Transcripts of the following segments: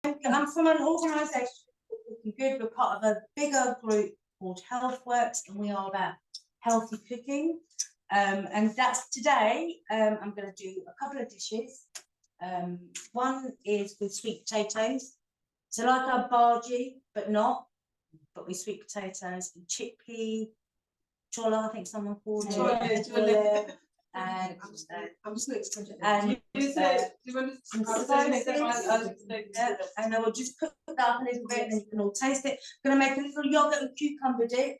I'm from an organisation called Cooking Good. We're part of a bigger group called HealthWorks, and we are about healthy cooking. And that's today. I'm going to do a couple of dishes. One is with sweet potatoes, so like our bhaji, but not, but with sweet potatoes and chickpea, chola, I think someone called it. Chola. And I'm just going to explain it. And I will just cook that up a little bit, and then you can all taste it. I'm going to make a little yogurt and cucumber dip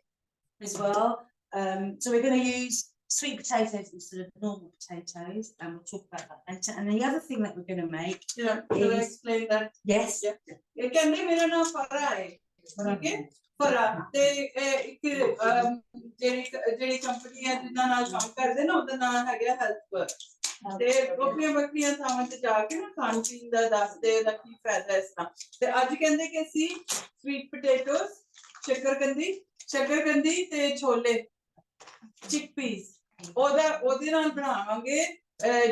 as well. So we're going to use sweet potatoes instead of normal potatoes, and we'll talk about that later. And the other thing that we're going to make, should I explain that? Yes. It can be made of fry. Okay. Fara. They ਜਿਹੜੀ ਕੰਪਨੀਆਂ ਜਿਨ੍ਹਾਂ ਨਾਲ ਕੰਮ ਕਰਦੇ ਨਾ ਉਹਦਾ ਨਾਮ ਹੈਗਾ ਹੈਲਥਵਰਕ ਤੇ ਵੱਖਰੀਆਂ ਵੱਖਰੀਆਂ ਥਾਵਾਂ ਤੇ ਜਾ ਕੇ ਨਾ ਖਾਣ ਪੀਣ ਦਾ ਦੱਸਦੇ ਉਹਦਾ ਕੀ ਫਾਇਦਾ ਇਸ ਤਰ੍ਹਾਂ ਤੇ ਅੱਜ ਕਹਿੰਦੇ ਕਿ ਅਸੀਂ ਸਵੀਟ ਪੋਟੇਟੋਸ ਸ਼ੱਕਰਕੰਦੀ ਤੇ ਛੋਲੇ chickpeas ਉਹਦੇ ਨਾਲ ਬਣਾਵਾਂਗੇ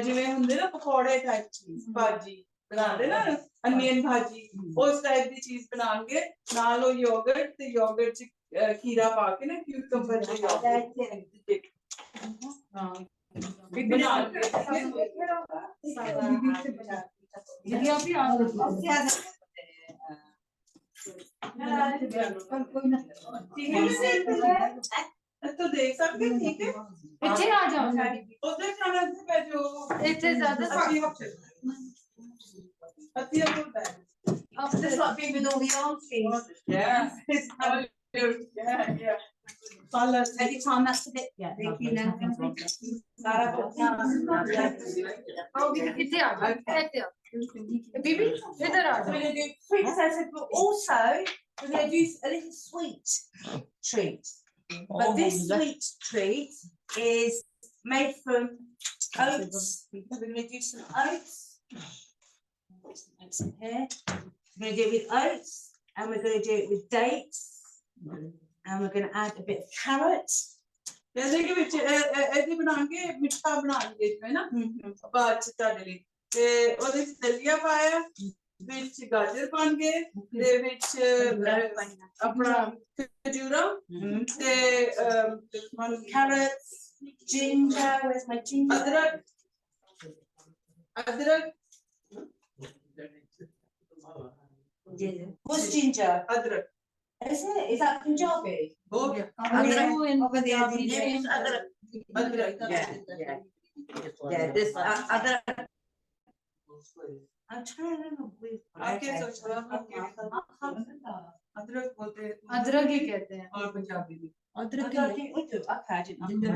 ਜਿਵੇਂ ਹੁੰਦੇ ਨਾ ਪਕੌੜੇ ਟਾਈਪ ਚੀਜ਼ ਭਾਜੀ ਬਣਾਉਂਦੇ ਨਾ ਅਨੀਅਨ ਭਾਜੀ ਉਸ ਟਾਈਪ ਦੀ ਚੀਜ਼ ਬਣਾਵਾਂਗੇ ਨਾਲ ਉਹ ਯੋਗਰਟ ਤੇ ਯੋਗਰਟ ਚ ਖੀਰਾ ਪਾ ਕੇ ਨਾ ਕਿਊਕੰਬਰ ਤੇ ਹਾਂ तो देख सकते हैं ठीक है पीछे आ जाओ उधर खाना से बैठो इतने ज्यादा After this, like being with all the aunties. Yeah. Every time that's a bit. Yeah. इतने आ जाओ बीबी इधर आ So we're going to do sweet potatoes, but also we're going to do a little sweet treat. But this sweet treat is made from oats. We're going to do some oats. Some oats in here. We're going to do it with oats, and we're going to do it with dates, and we're going to add a bit of carrot. जैसे कि विच ऐसे बनाएंगे मिठा बनाएंगे इसमें ना बात चले ली ते ओदे दलिया पाया विच गाजर पाएंगे ते विच अपना खजूरा ते Carrots, ginger. Where's my ginger? अदरक What's ginger? अदरक Is it? Is that Punjabi? हो गया अदरक Yeah, this other. I'm trying to remember. आपके सोच अदरक बोलते हैं अदरक ही कहते हैं और पंजाबी में Adrak. We do. Okay, I didn't know.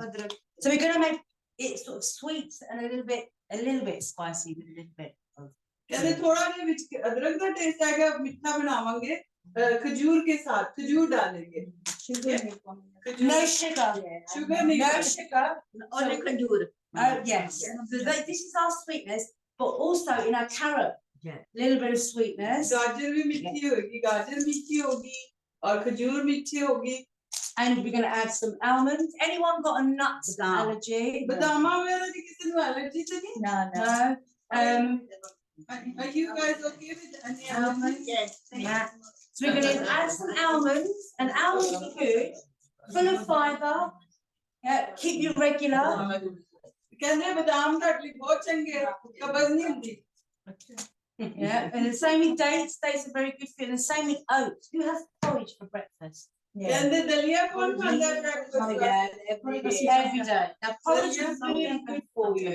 अदरक So we're going to make it sort of sweet and a little bit spicy with a little bit of. कहते थोड़ा ने विच अदरक का टेस्ट आएगा मिठा बनावांगे खजूर के साथ खजूर डालेंगे No sugar. शुगर नहीं No sugar. Only khajur. Yes. So this is our sweetness, but also in our carrot. Yeah. A little bit of sweetness. गाजर भी मीठी होगी गाजर मीठी होगी और खजूर मीठी होगी And we're going to add some almonds. Anyone got a nut allergy? बादाम वगैरह की किसी को एलर्जी तो नहीं No. Are you guys okay with any almonds? Yes. Yeah. So we're going to add some almonds, and almonds are good, full of fibre. Yeah, keep you regular. कहते बादाम ਤੁਹਾਡੇ ਲਈ ਬਹੁਤ ਚੰਗੇ ਕਬਜ਼ ਨਹੀਂ ਹੁੰਦੀ Yeah, and the same with dates. Dates are very good for you. And the same with oats. Who has porridge for breakfast? कहते दलिया कौन खाਂਦਾ है Every day. Now porridge is really good for you.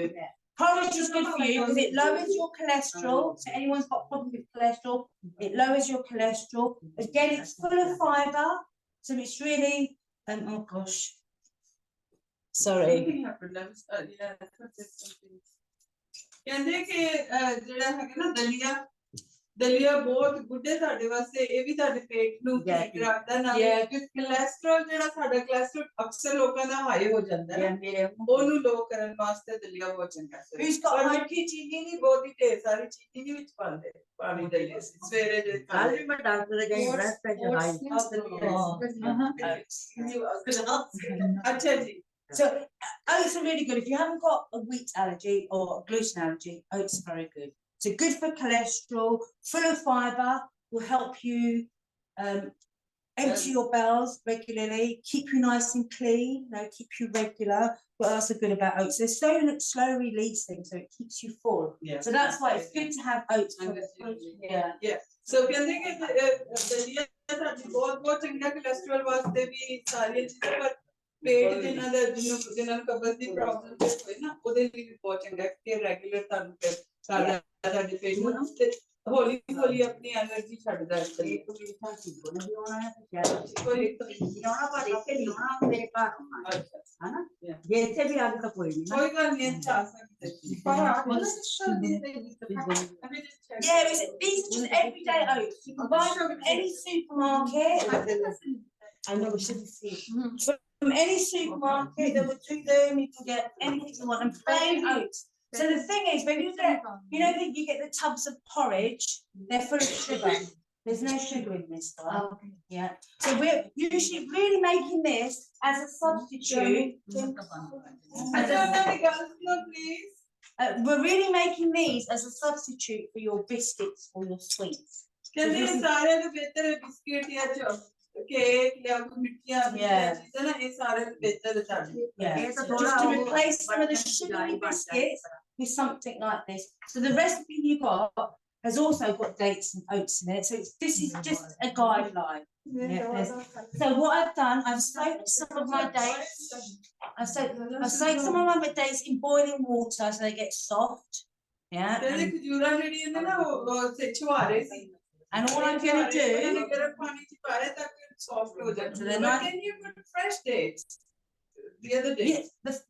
Porridge is good for you because it lowers your cholesterol. So anyone's got problems with cholesterol, it lowers your cholesterol. Again, it's full of fibre, so it's really. Oh gosh, sorry. ਕਹਿੰਦੇ ਕਿ ਜਿਹੜਾ ਹੈਗਾ ਨਾ ਦਲੀਆ ਬਹੁਤ ਗੁੱਡੇ ਸਾਡੇ ਵਾਸਤੇ ਇਹ ਵੀ ਸਾਡੇ ਪੇਟ ਨੂੰ ਠੀਕ ਰੱਖਦਾ ਨਾ ਕੋਲੇਸਟ੍ਰੋਲ ਜਿਹੜਾ ਸਾਡਾ ਕੋਲੇਸਟ੍ਰੋਲ ਅਕਸਰ ਲੋਕਾਂ ਦਾ ਹਾਈ ਹੋ ਜਾਂਦਾ ਹੈ ਉਹਨੂੰ ਲੋ ਕਰਨ ਵਾਸਤੇ ਦਲੀਆ ਬਹੁਤ ਚੰਗਾ ਹੈ ਇਸ ਤੋਂ ਹਲਕੀ ਚੀਨੀ ਨਹੀਂ ਬਹੁਤੀ ਢੇਰ ਸਾਰੀ ਚੀਨੀ ਨਹੀਂ ਵਿੱਚ ਪਾਉਂਦੇ ਪਾਣੀ ਦਲੀਆ ਸਵੇਰੇ ਜੇ ਕੱਲ ਵੀ ਮੈਂ ਡਾਕਟਰ ਦੇ ਗਈ ਬ੍ਰੈਸਟ ਪ੍ਰੈਸ਼ਰ ਹਾਈ ਅੱਛਾ ਜੀ So oats are really good. If you haven't got a wheat allergy or a gluten allergy, oats are very good. So good for cholesterol, full of fibre, will help you empty your bowels regularly, keep you nice and clean, keep you regular. What else are good about oats? They're slow releasing, so it keeps you full. Yeah. So that's why it's good to have oats. Yeah. So ਕਹਿੰਦੇ ਕਿ ਦਲੀਆ ਸਾਡੀ ਬਹੁਤ ਚੰਗਾ cholesterol ਵਾਸਤੇ ਵੀ ਸਾਰੀਆਂ ਚੀਜ਼ਾਂ ਪਰ ਪੇਟ ਜਿਨ੍ਹਾਂ ਦਾ ਜਿਨ੍ਹਾਂ ਨੂੰ ਕਬਜ਼ ਦੀ ਪ੍ਰੋਬਲਮ ਹੋਏ ਨਾ ਉਹਦੇ ਲਈ ਵੀ ਬਹੁਤ ਚੰਗਾ ਕਿ ਰੈਗੂਲਰ ਤੁਹਾਨੂੰ ਫਿਰ ਸਾਡਾ ਸਾਡੇ ਪੇਟ ਨੂੰ ਤੇ ਹੌਲੀ ਹੌਲੀ ਆਪਣੀ એનર્ਜੀ ਛੱਡਦਾ ਹੈ ਕੋਈ ਮੇਰੇ ਘਰ ਆਉਣਾ ਹਨਾ ਜੇ ਇੱਥੇ ਵੀ ਆ ਤਾਂ ਕੋਈ ਨਹੀਂ ਕੋਈ ਗੱਲ ਨਹੀਂ ਚਾ ਸਕਦੇ Yeah, these are just everyday oats. You can buy them from any supermarket. I know we shouldn't see it. From any supermarket, they will do them. You can get anything you want. And plain oats. So the thing is, when you get, that you get the tubs of porridge, they're full of sugar. There's no sugar in this one. Oh, okay. Yeah. So we're usually really making this as a substitute. please. We're really making these as a substitute for your biscuits or your sweets. ਕਹਿੰਦੇ ਸਾਰਿਆਂ ਨੂੰ ਬਿਹਤਰ ਹੈ biscuit ਜਾਂ cake ਜਾਂ ਮਿੱਠੀਆਂ ਚੀਜ਼ਾਂ ਨਾ ਇਹ ਸਾਰਿਆਂ ਨੂੰ ਬਿਹਤਰ ਹੈ ਸਾਡੇ Just to replace some of the sugary biscuits with something like this. So the recipe you got has also got dates and oats in it. So this is just a guideline. So what I've done, I've soaked some of my dates. I've soaked some of my dates in boiling water so they get soft. Yeah. ਕਹਿੰਦੇ ਖਜੂਰਾਂ ਜਿਹੜੀਆਂ ਨੇ ਨਾ ਉਹ ਛੁਹਾਰੇ ਸੀ And all I'm going to do, ਗਰਮ ਪਾਣੀ ਚ ਪਾ ਰਹੇ ਤਾਂ ਕਿ ਸੌਫਟ ਹੋ ਜਾਣ can you put fresh dates the other day?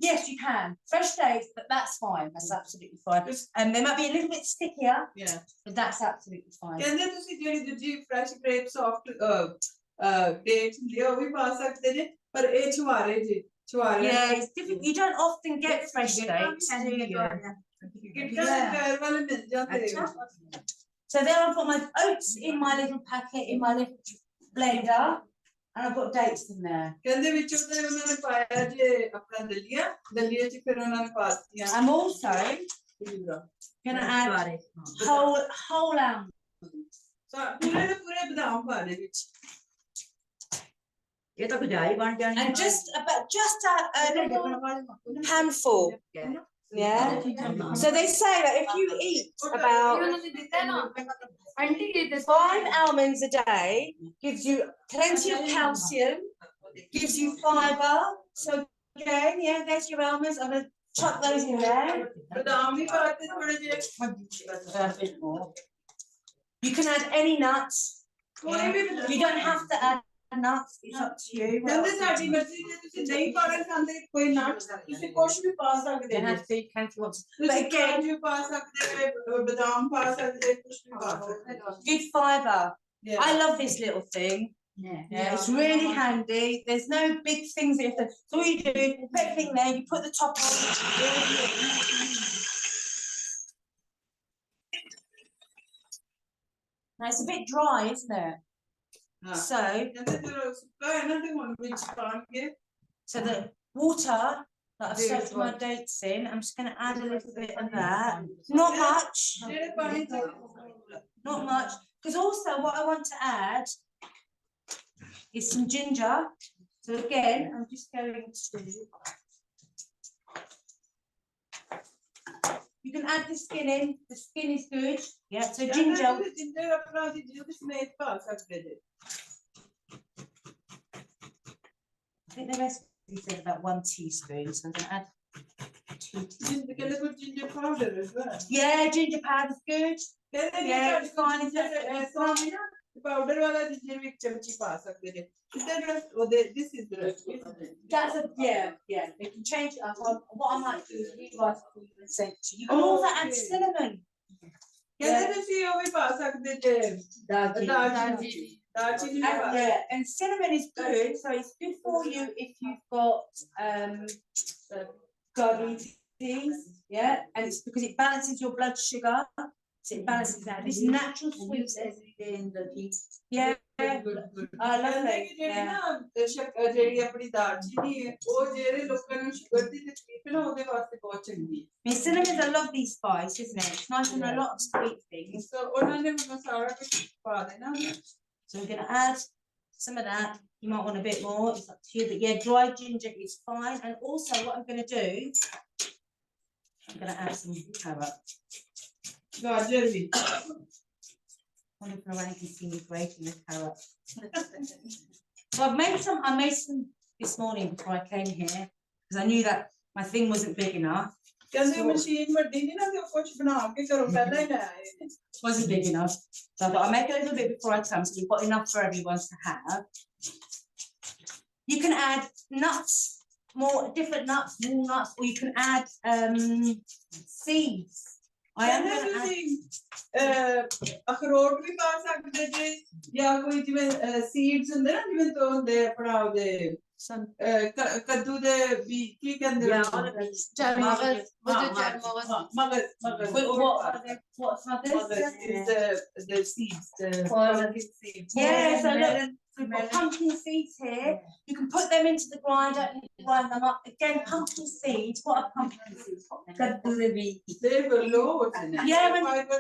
Yes, you can. Fresh dates, but that's fine. That's absolutely fine. And they might be a little bit stickier. Yeah. But that's absolutely fine. ਕਹਿੰਦੇ ਤੁਸੀਂ ਜਿਹੜੀ ਦੂਜੀ fresh grape soft dates ਹੁੰਦੀ ਆ ਉਹ ਵੀ ਪਾ ਸਕਦੇ ਨੇ ਪਰ ਇਹ ਛੁਹਾਰੇ ਜੀ ਛੁਹਾਰੇ Yeah, it's different. You don't often get fresh dates, do you? ਕਿੱਟਾਂ ਦੇ ਘਰ ਵਾਲੇ ਮਿਲ ਜਾਂਦੇ So then I've got my oats in my little packet, in my little blender, and I've got dates in there. ਕਹਿੰਦੇ ਵਿੱਚੋਂ ਤੇ ਉਹਨਾਂ ਨੇ ਪਾਇਆ ਜੇ ਆਪਣਾ ਦਲੀਆ ਚ ਫਿਰ ਉਹਨਾਂ ਨੇ ਪਾ ਦਿੱਤੀਆਂ I'm also going to add whole almonds. ਪੂਰੇ ਦੇ ਪੂਰੇ ਬਦਾਮ ਪਾ ਦੇ ਵਿੱਚ ਇਹ ਤਾਂ ਗੁਜਾਈ ਬਣ ਜਾਣੀ And just a little handful. Yeah. So they say that if you eat about 5 almonds a day, gives you plenty of calcium, gives you fibre. So again, yeah, there's your almonds. I'm going to chuck those in there. ਬਦਾਮ ਵੀ ਪਾਤੇ ਥੋੜੇ ਜਿਹੇ You can add any nuts. You don't have to add nuts. It's up to you. ਕਹਿੰਦੇ ਸਾਡੀ ਮਰਜ਼ੀ ਜੇ ਤੁਸੀਂ ਨਹੀਂ ਪਾਣਾ ਚਾਹੁੰਦੇ ਕੋਈ ਨਟਸ ਤੁਸੀਂ ਕੁਝ ਵੀ ਪਾ ਸਕਦੇ You ਹੋ have to, you can if you want to. ਤੁਸੀਂ But again, ਕਾਜੂ ਪਾ ਸਕਦੇ ਹੋ ਬਦਾਮ ਪਾ ਸਕਦੇ ਹੋ ਕੁਝ ਵੀ ਪਾ ਸਕਦੇ ਹੋ good fibre. Yeah. I love this little thing. Yeah, it's really handy. There's no big things that you have to. So all you do, put everything there. You put the top on. Now it's a bit dry, isn't it? So, ਕਹਿੰਦੇ ਫਿਰ ਸੁੱਕਾ ਹੈ ਨਾ ਤੇ ਹੁਣ ਵਿੱਚ ਪਾਣਗੇ so the water that I've soaked my dates in, I'm just going to add a little bit of that. Not much. ਜਿਹੜੇ ਪਾਣੀ ਚ Not much. Because also what I want to add is some ginger. So again, I'm just going to. You can add the skin in. The skin is good. Yeah. So ginger. Ginger ਆਪਣਾ ਦੀ ਜਿਹਦੇ ਸਮੇਤ ਪਾ ਸਕਦੇ ਜੇ I think the recipe said about 1 teaspoon. So I'm going to add 2 teaspoons. ਕਹਿੰਦੇ ਕੋਈ ginger powder ਹੈ sir Yeah, ginger powder is good. ਕਹਿੰਦੇ Yeah, it's fine. ਇਸ ਤਰ੍ਹਾਂ ਵੀ ਨਾ ਪਾਊਡਰ ਵਾਲਾ ਜਿੰਜਰ ਵੀ ਇੱਕ ਚਮਚੀ ਪਾ ਸਕਦੇ ਜੇ ਕਿਤੇ ਰਸ ਉਹਦੇ this is the recipe That's yeah. They can change it up. What I might do is rewrite it for you and send it to you. You can also add cinnamon. ਕਹਿੰਦੇ ਤੁਸੀਂ ਉਹ ਵੀ ਪਾ ਸਕਦੇ ਜੇ ਦਾਲਚੀਨੀ ਵੀ ਪਾ Yeah, and cinnamon is good. So it's good for you if you've got diabetes. Yeah, and it's because it balances your blood sugar. So it balances out. This natural sweetness. every day in the tea. Yeah. Good. Lovely. ਕਿ ਜਿਹੜੀ Yeah. ਨਾ ਸ਼ੱਕਰ ਜਿਹੜੀ ਆਪਣੀ ਦਾਲਚੀਨੀ ਹੈ ਉਹ ਜਿਹੜੇ ਲੋਕਾਂ ਨੂੰ ਸ਼ੂਗਰ ਦੀ ਤਕਲੀਫ ਹੈ ਨਾ ਉਹਦੇ ਵਾਸਤੇ ਬਹੁਤ ਚੰਗੀ ਹੈ I mean, cinnamon is a lovely spice, isn't it? It's nice on a lot of sweet things. ਸੋ ਉਹਨਾਂ ਨੇ ਮੈਨੂੰ ਸਾਰਾ ਕੁਝ ਪਾ ਦੇਣਾ So we're going to add some of that. You might want a bit more. It's up to you. But yeah, dry ginger is fine. And also, what I'm going to do, I'm going to add some carrot. ਗਾਜਰ ਵੀ I wonder if Lorraine can see me grating the carrot. So I made some this morning before I came here because I knew that my thing wasn't big enough. ਕਹਿੰਦੇ machine ਵੱਡੀ ਨਹੀਂ ਨਾ ਤੇ ਕੁਝ ਬਣਾ ਕੇ ਕਰੋ ਪਹਿਲਾਂ ਹੀ ਲੈ ਆਏ ਨੇ Wasn't big enough. So I thought I'll make a little bit before I come, so you've got enough for everyone to have. You can add nuts, more different nuts, walnuts, or you can add seeds. I am going to add. ਅਖਰੋਟ ਵੀ ਪਾ ਸਕਦੇ ਜੇ ਜਾਂ ਕੋਈ ਜਿਵੇਂ seeds ਹੁੰਦੇ ਨਾ ਜਿਵੇਂ ਤੋਂ ਹੁੰਦੇ ਆਪਣਾ ਉਹਦੇ ਕੱਦੂ ਦੇ ਵੀ ਕੀ ਕਹਿੰਦੇ Çarmağız. Bu da çarmağız. ਮਗਜ਼ What's my this? is the seeds seeds Yeah, so look, we've got pumpkin seeds here. You can put them into the grinder and grind them up. Again, pumpkin seeds. What are pumpkin seeds? ਕੱਦੂ ਦੇ ਬੀਜ they've got loads in it. Yeah, fiber,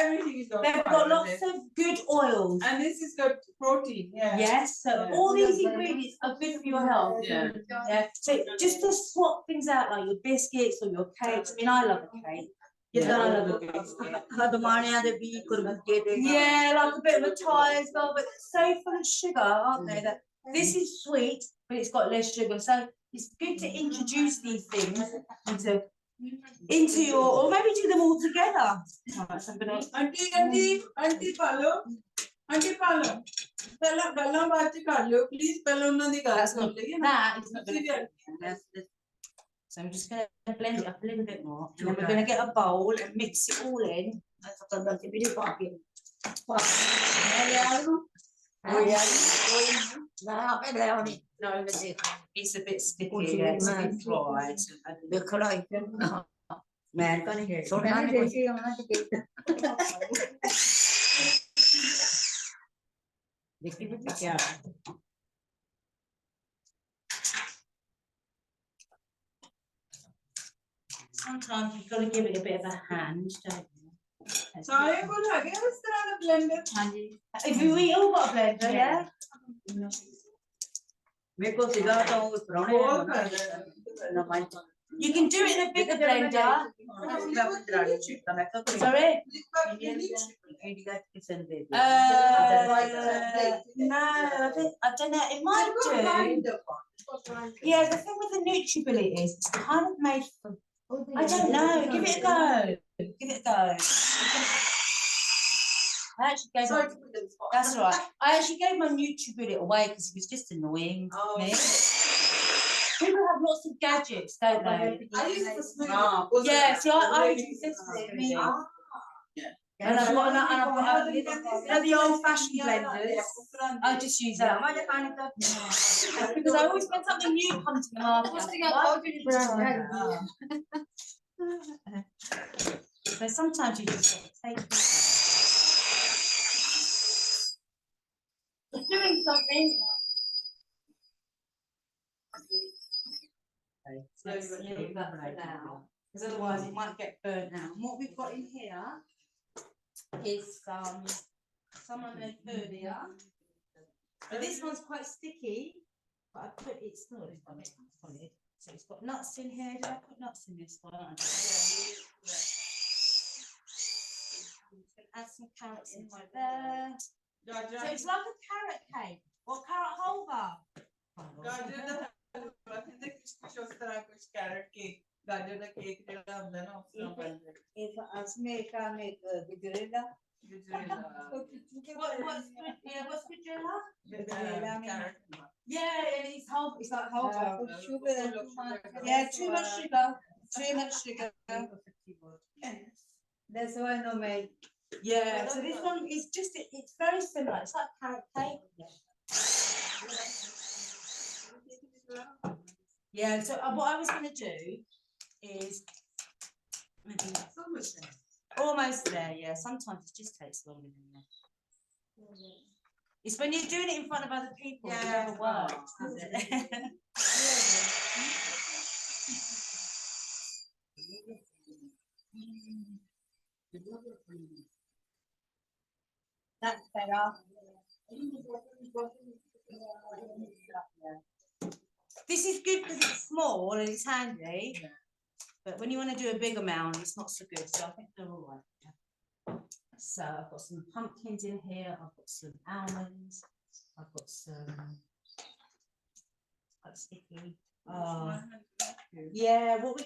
everything is got They've fiber got in lots it. of good oils. And this has got protein. Yes, so Yeah. all these ingredients are good for your health. Yeah. Yeah. So just to swap things out, like your biscuits or your cakes. I mean, I love a cake. ਜਿੱਦਾਂ I love a biscuit. ਖਦਮਾਣਿਆਂ ਦੇ ਬੀਜ ਖਰਬੂਜੇ ਦੇ Yeah, like a bit of a Thai as well, but they're so full of sugar, aren't they? That this is sweet, but it's got less sugar. So it's good to introduce these things into your, or maybe do them all together. Right, so I'm gonna. Auntie Palo. ਪਹਿਲਾਂ ਗੱਲਾਂ ਬਾਅਦ ਚ ਕਰ ਲਿਓ please ਪਹਿਲਾਂ ਉਹਨਾਂ ਦੀ ਗੱਲ That's ਸੁਣ not, ਲਈਏ that is not going to. So I'm just going to blend it up a little bit more, and then we're going to get a bowl and mix it all in. It's a bit sticky, yeah, it's a bit dry. So I think- ਮੈਂ ਕਹਿੰਦੀ ਸੁਣਨਾ ਨਹੀਂ ਦੇਖੀ ਵੀ ਕਿਆ Sometimes you've got to give it a bit of a hand, don't you? ਸਾਰੇ ਕੋਲ ਹੈਗੇ ਆ ਇਸ ਤਰ੍ਹਾਂ ਦਾ blender Have we all got a blender, yeah? ਮੇਰੇ ਕੋਲ ਸੀਗਾ ਤਾਂ ਉਹ ਪ੍ਰਾਹੁਣੇ ਬਹੁਤ ਨੇ ਫਾਇਦਾ ਨਾ ਮੈਂ You can do it in a bigger blender. Sorry? India kitchen ਦੇ No, I don't know. It might do. Yeah, the thing with the NutriBullet is it's kind of made for. I don't know. Give it a go. Give it a go. I actually gave that's all right. I actually gave my NutriBullet away because it was just annoying me. People have lots of gadgets, don't they? I use this Yeah, see, I use this thing. And I've got the old-fashioned blenders. I just use that. Because I always when something new comes to the market. So sometimes you just got to take it. It's doing something. Let's leave that for now, because otherwise it might get burnt out. And what we've got in here is some I made earlier. But this one's quite sticky, but I put it's not solid. So it's got nuts in here. Did I put nuts in this one? Add some carrots in right there. So it's like a carrot cake or carrot halva. ਗਾਜਰ ਦਾ ਕਹਿੰਦੇ ਕੁਝ ਉਸ ਤਰ੍ਹਾਂ ਕੁਝ carat cake ਗਾਜਰ ਦਾ cake ਜਿਹੜਾ ਹੁੰਦਾ ਨਾ ਉਸ ਤਰ੍ਹਾਂ ਬਣਦਾ What's Gudrella? Yeah, and it's like halva. Yeah, too much sugar. Too much sugar. That's why no made. Yeah, so this one is just, it's very similar. It's like carrot cake. Yeah, so what I was going to do is maybe Almost there, yeah. Sometimes it just takes longer than that. It's when you're doing it in front of other people, it never works, does it? That's better. This is good because it's small and it's handy, but when you want to do a big amount, it's not so good. So I think they're all right. So I've got some pumpkins in here. I've got some almonds. I've got some quite sticky. Yeah. What I was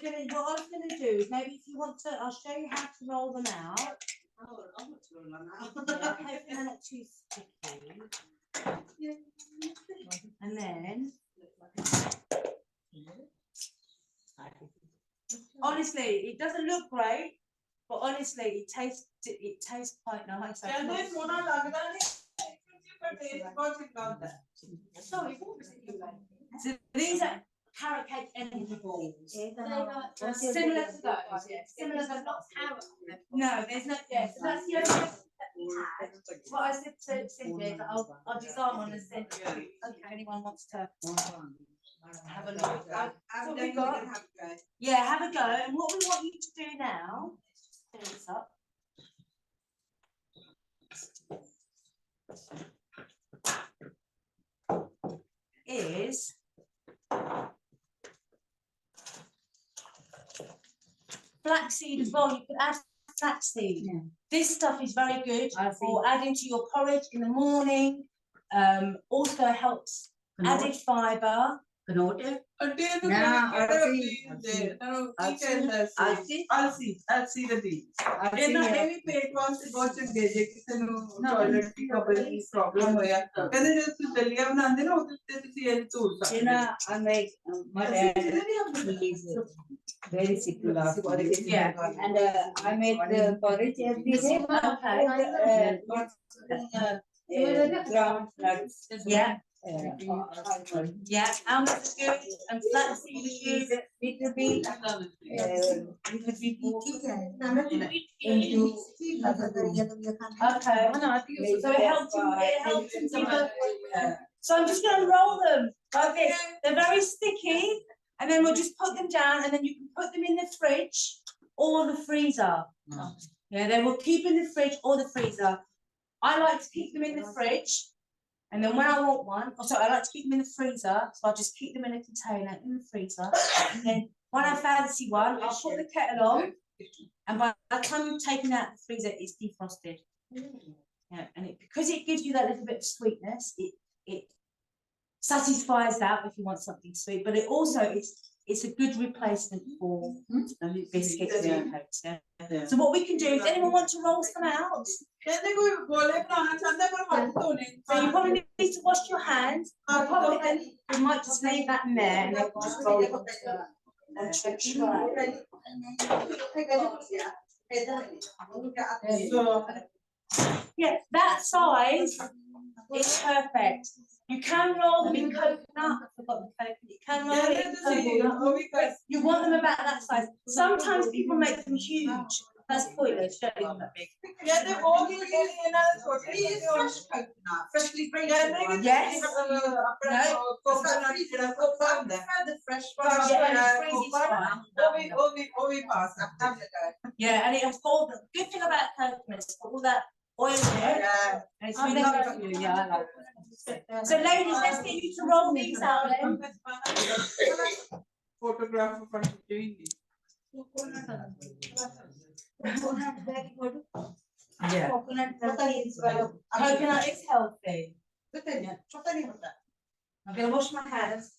gonna do is maybe if you want to, I'll show you how to roll them out. Yeah, hopefully they're not too sticky. And then, honestly, it doesn't look great, but honestly, it tastes quite nice. So these are carrot cake energy balls. Similar to those, yes. Similar, but not carrot. No, there's no. Yeah, so that's the only recipe that we had. What I said to Cynthia is that I'll design one and send it to you. Okay, anyone wants to have a look. So we got. Yeah, have a go. And what we want you to do now. Fill this up. Is flaxseed as well. You could add flaxseed. Yeah. This stuff is very good for adding to your porridge in the morning. Also helps added fibre. I'll see the beans. Any paid wants to watch and get toilet problem. I make my dad, he's very sick last week. Yeah, and I make the porridge every day. Ground nuts. Yeah. Yeah, almonds is good and flaxseed is good. Little bit into okay. So it helps you. So I'm just going to roll them like this. They're very sticky, and then we'll just put them down, and then you can put them in the fridge or the freezer. Yeah, they will keep in the fridge or the freezer. I like to keep them in the fridge. And then when I want one, I like to keep them in the freezer, so I'll just keep them in a container in the freezer. And then when I fancy one, I'll put the kettle on, and by the time you've taken out the freezer, it's defrosted. Yeah, and because it gives you that little bit of sweetness, it satisfies that if you want something sweet, but it also it's a good replacement for biscuits and cakes. Yeah. So what we can do is, anyone want to roll some out? So you probably need to wash your hands. We might just leave that in there and then we'll just roll it and yeah, that size is perfect. You can roll them in coconut. I forgot the coconut. You can roll it in coconut. You want them about that size. Sometimes people make them huge. That's pointless. Don't want that big. Yeah, they've all been getting another sort. Fresh coconut, freshly grated. Yes. Coconut. The fresh one. Yeah, and it has all the good thing about coconut is all that oil in it. Yeah. And it's really good for you. Yeah, I like it. So ladies, let's get you to roll these out then. Photograph of doing it. Yeah. Coconut is healthy. I'm gonna wash my hands.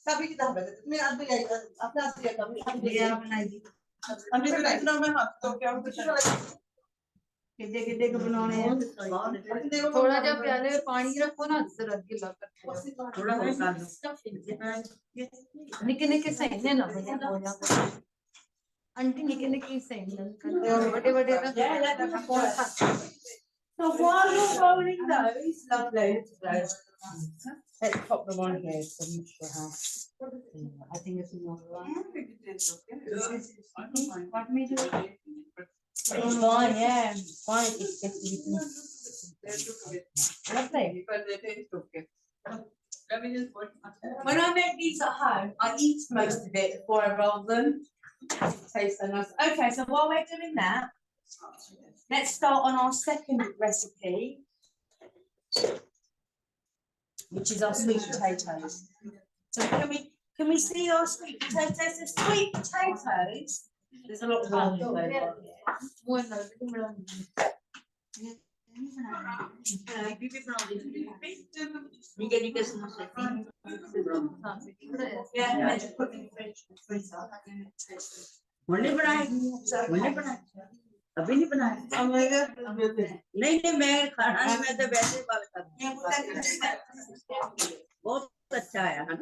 थोड़ा जा प्याले में पानी रखो ना अक्सर अगे लग थोड़ा निके निके सही ने ना हो जा आंटी निके निके सही ने बड़े बड़े So while you're rolling those, lovely. Let's pop them on here. So I'm not sure how. I think it's another one. What me do? It's fine, yeah. It's fine. It's lovely. But they taste okay. Let me just put. When I make these at home, I eat most of it before I roll them. It tastes so nice. Okay, so while we're doing that, let's start on our second recipe, which is our sweet potatoes. So can we see our sweet potatoes? The sweet potatoes. There's a lot of them. Yeah, and then just put them in the fridge. अभी नहीं बनाया नहीं मैं खाना नहीं मैं तो वैसे ही बात करती हूँ बहुत अच्छा है ना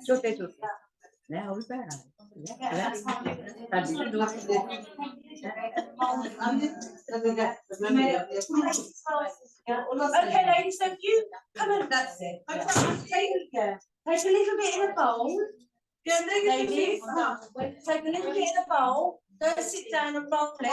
छोटे छोटे मैं और पैर Okay, ladies, so you come on, that's it. Take a little bit in a bowl. Ladies, take a little bit in a bowl. Go sit down and roll it.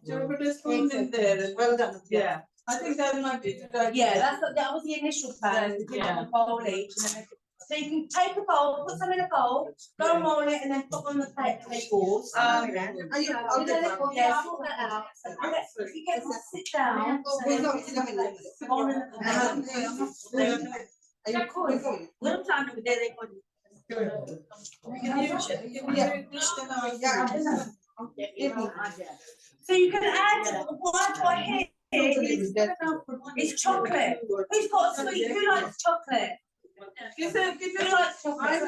So put a spoon in there. Well done. Yeah. I think that might be good idea. Yeah, that was the initial plan. Yeah. A bowl each, and then so you can take a bowl, put some in a bowl, go and roll it, and then put on the plate balls. I'll Yeah, sort that out. If you get to sit down. Well done with the So you can add what I've got here is chocolate. Who's got sweet? Who likes chocolate? Who likes chocolate?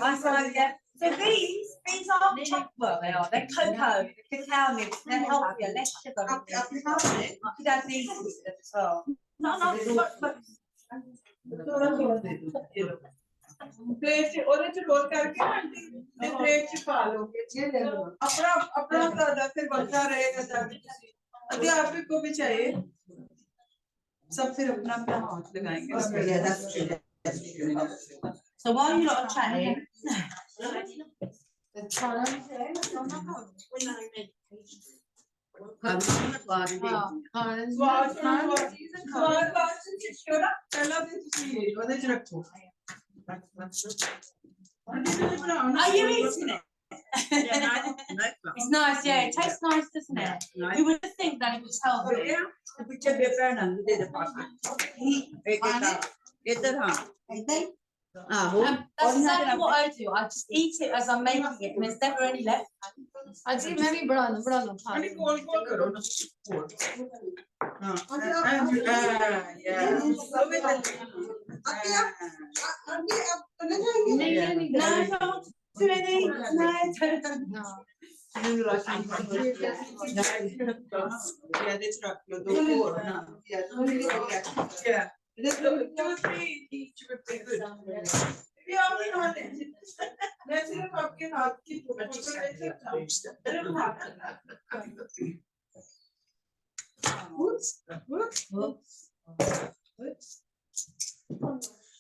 I said, yeah. So these are chocolate. Well, they are. They're cocoa, cacao nibs. They're healthier, less sugar. You could add these as well. No. Plate से और ऐसे role करके ये plate से खा लोगे अपना सादा फिर बचा रहेगा जब अभी आप को भी चाहिए सब फिर अपना अपना हाथ लगाएंगे So while you're not chatting, are you eating it? It's nice, yeah. It tastes nice, doesn't it? You would think that it was healthy. That's exactly what I do. I just eat it as I'm making it, and there's never any left. अजी मैं भी बड़ा लो खा गोल गोल करो ना Do any? No. Yeah, this rock, the four, no. Yeah. This 2 or 3 each would be good. Yeah, we know it. Let's see if I can keep it.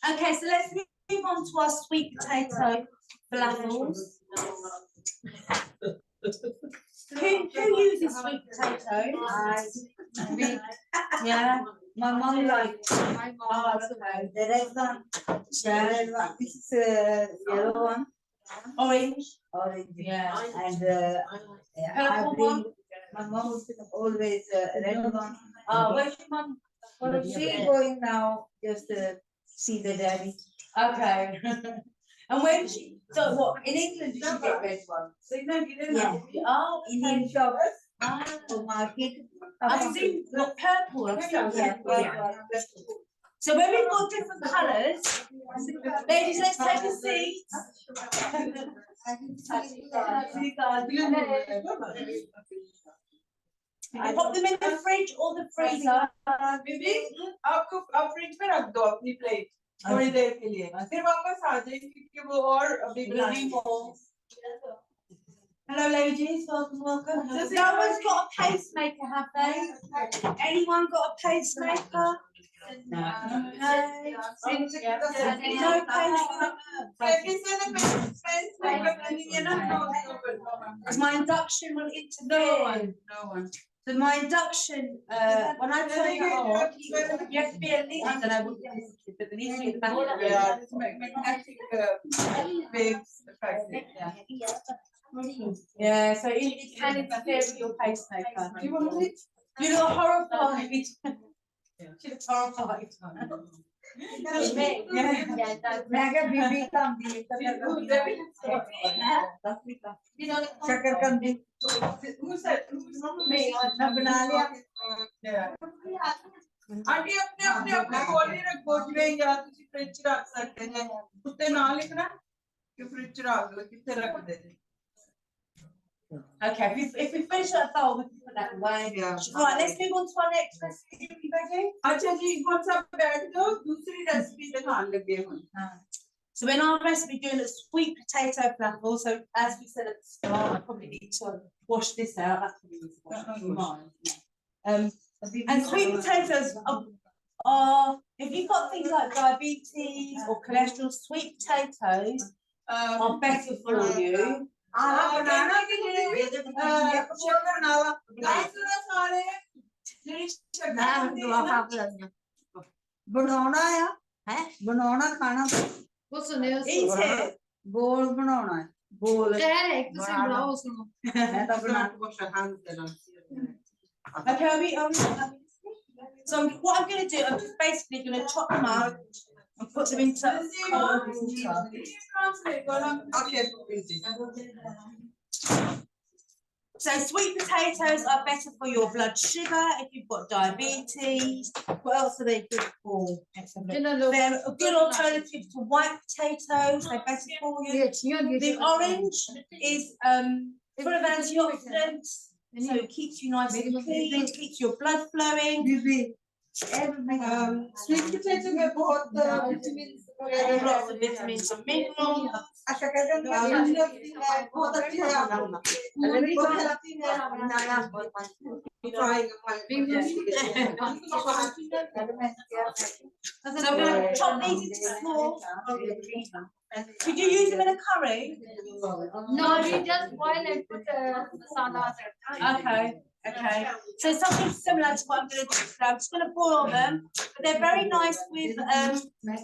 Okay, so let's move on to our sweet potato falafels. Who uses sweet potato? Yeah. My mom likes my mom also the red one. This is yellow one. Orange. Yeah. And Purple one. My mom always red one. Where's your mum? She's going now just to see the daddy. Okay. And where did she? So what? In England, did you get red ones? Yeah. Oh, Indian shop. Market. I've seen got purple. I've seen purple. So when we've got different colours, ladies, let's take a seat. Pop them in the fridge or the freezer. Maybe आपको आप fridge में रख दो अपनी plate थोड़ी देर के लिए फिर वापस आ जाएंगे क्योंकि वो और अभी बनाएंगे Hello, ladies. Welcome. No one's got a pacemaker, have they? Anyone got a pacemaker? Because my induction will interfere. No one. So my induction, when I turn it on, you have to be at least, I don't know, what it is, but there needs to be at the back of it. Yeah, it's magnetic waves effect. Yeah, so it can interfere with your pacemaker. You look horrified. She looks horrified. Aunty अपने अपने अपने कोल ही रखो जिवें या तुसी fridge च रख सकते हैं उत्ते ना लिखना कि फ्रिज च रख लो किथे रख दे Okay, if we finish that bowl, we can put that away. Yeah. Right, let's move on to our next recipe. Are you ready? अच्छा जी कौन सा बैठ जाओ दूसरी रेसिपी दिखाने लगे हैं So in our recipe, doing a sweet potato falafel. So as we said at the start, I probably need to wash this out. That's probably needs to wash and sweet potatoes are if you've got things like diabetes or cholesterol, sweet potatoes are better for you. बनाना के लिए बनावा guys सारे बनाना है बनाना खाना वो सुने Eat it. गोल बनाना है गोल कह रहे एक दूसरे बनाओ सुनो मैं तो बना Okay, so what I'm going to do, I'm just basically going to chop them up and put them into So sweet potatoes are better for your blood sugar if you've got diabetes. What else are they good for? They're a good alternative to white potatoes. They're better for you. The orange is full of antioxidants, so it keeps you nice and clean, keeps your blood flowing. Sweet potato में बहुत vitamins Lots of vitamins and minerals. अच्छा कहते हैं बहुत अच्छी है So I'm going to chop these into small. Could you use them in a curry? No, we just boil and put masala. Okay. Okay, so something similar to what I'm going to do. So I'm just going to boil them, but they're very nice with lentils. They're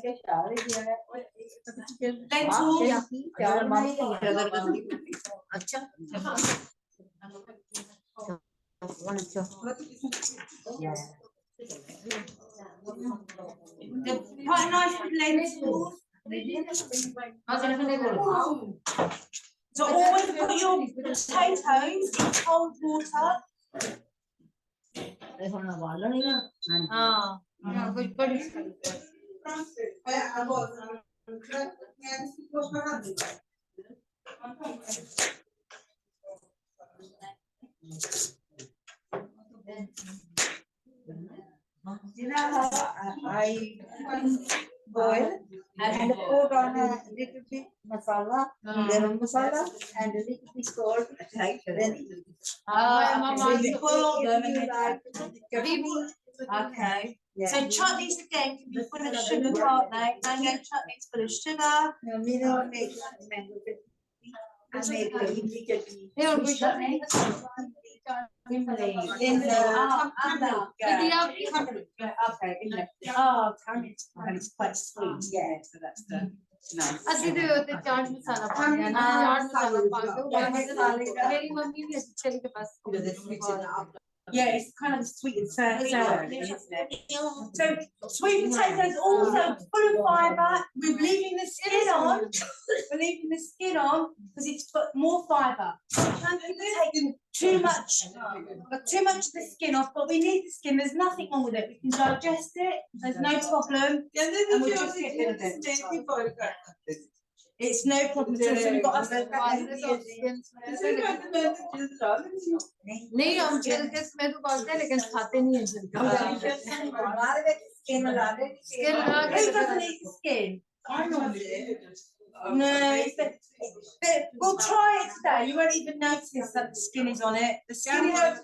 quite nice with lentils. So always put your potatoes in cold water. I boil and put on a little bit masala, garam masala, and a little bit salt. Then So you boil them and then okay. So chutneys again can be full of sugar, can't they? Mango chutneys full of sugar. I make imli chutney. Okay, and it's quite sweet. Yeah, so that's the nice. ਅਸੀਂ ਤੇ ਉਹਦੇ ਚਾਟ ਮਸਾਲਾ ਪਾਉਂਦੇ ਆ ਨਾ ਚਾਟ ਮਸਾਲਾ ਪਾ ਕੇ ਉਹ ਬੜਾ ਮਜ਼ਾ ਆਉਂਦਾ ਮੇਰੀ ਮੰਮੀ ਵੀ ਅੱਛੀ ਚਲੀ ਕੇ ਬਸ Yeah, it's kind of sweet and sour, isn't it? So sweet potatoes also full of fibre. We're leaving the skin on. We're leaving the skin on because it's got more fibre. Can't take too much of the skin off, but we need the skin. There's nothing wrong with it. We can digest it. There's no problem. And we'll just get rid of it. It's no problem. So we've got नहीं हम छिल के इसमें तो बोलते हैं लेकिन खाते नहीं हैं छिल Who doesn't eat the skin? I normally No, we'll try it today. You won't even notice that the skin is on it. The skin is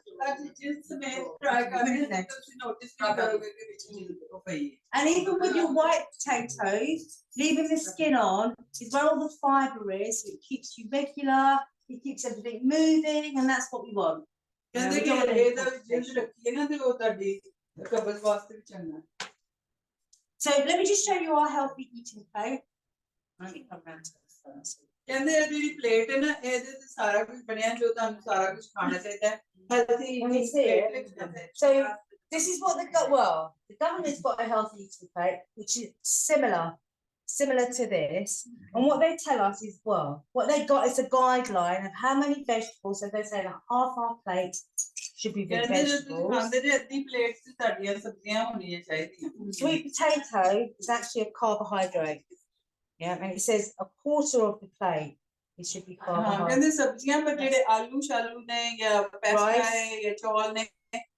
try करके तुसी notice नहीं करोगे कि बीच में वो पई है. And even with your white potatoes, leaving the skin on is where all the fibre is. So it keeps you regular, it keeps everything moving, and that's what we want. कहते कि ਇਹਦਾ ਜਿੰਦ ਰੱਖੀਏ ਨਾ ਤੇ ਉਹ ਤੁਹਾਡੀ ਕਬਜ਼ ਵਾਸਤੇ ਵੀ ਚੰਗਾ. So let me just show you our healthy eating plate. Let me come round to this first. ਕਹਿੰਦੇ ਇਹ ਜਿਹੜੀ ਪਲੇਟ ਹੈ ਨਾ ਇਹਦੇ ਤੇ ਸਾਰਾ ਕੁਝ ਬਣਿਆ ਜੋ ਤੁਹਾਨੂੰ ਸਾਰਾ ਕੁਝ ਖਾਣਾ ਚਾਹੀਦਾ ਹੈ. healthy Let me see it. So this is what the government's got a healthy eating plate, which is similar to this. And what they tell us is, well, what they got is a guideline of how many vegetables. So they say that half our plate should be with ਕਹਿੰਦੇ ਜੇ ਤੁਸੀਂ vegetables. ਖਾਂਦੇ ਜੇ ਅੱਧੀ plate ਚ ਤੁਹਾਡੀਆਂ ਸਬਜ਼ੀਆਂ ਹੋਣੀਆਂ ਚਾਹੀਦੀਆਂ. Sweet potato is actually a carbohydrate. Yeah, and it says a quarter of the plate it should be ਹਾਂ carbohydrate. ਕਹਿੰਦੇ ਸਬਜ਼ੀਆਂ ਪਰ ਜਿਹੜੇ ਆਲੂ ਸ਼ਾਲੂ ਨੇ ਜਾਂ ਪੈਸਟਾ ਹੈ ਜਾਂ ਚੌਲ ਨੇ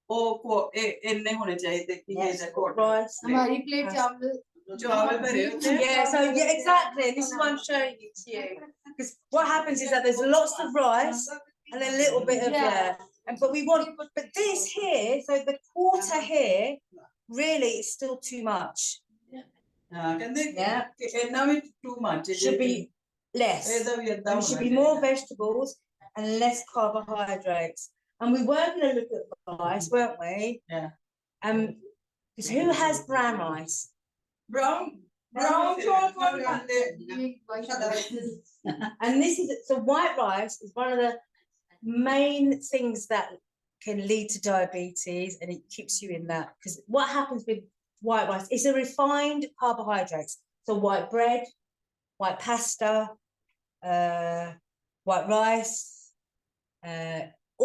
ਉਹ ਇੰਨੇ ਹੋਣੇ ਚਾਹੀਦੇ ਕਿ Yes, ਇਹਦਾ ਕੋਟ. rice. हमारी प्लेट चावल ਚਾਵਲ ਭਰੇ ਹੁੰਦੇ. Yeah, exactly. This is what I'm showing you to you. Because what happens is that there's lots of rice and a little bit of but we want, but this here, so the quarter here, really is still too much. ਹਾਂ ਕਹਿੰਦੇ Yeah. ਕਿ ਇੰਨਾ ਵੀ too much ਹੈ. Should be less. ਇਹਦਾ ਵੀ ਅੱਧਾ There should be more vegetables and less carbohydrates. And we were going to look at rice, weren't we? Yeah. Because who has brown rice? brown ਚੌਲ ਕੋਣ ਖਾਂਦੇ. And this is so white rice is one of the main things that can lead to diabetes, and it keeps you in that. Because what happens with white rice? It's a refined carbohydrates. So white bread, white pasta, white rice,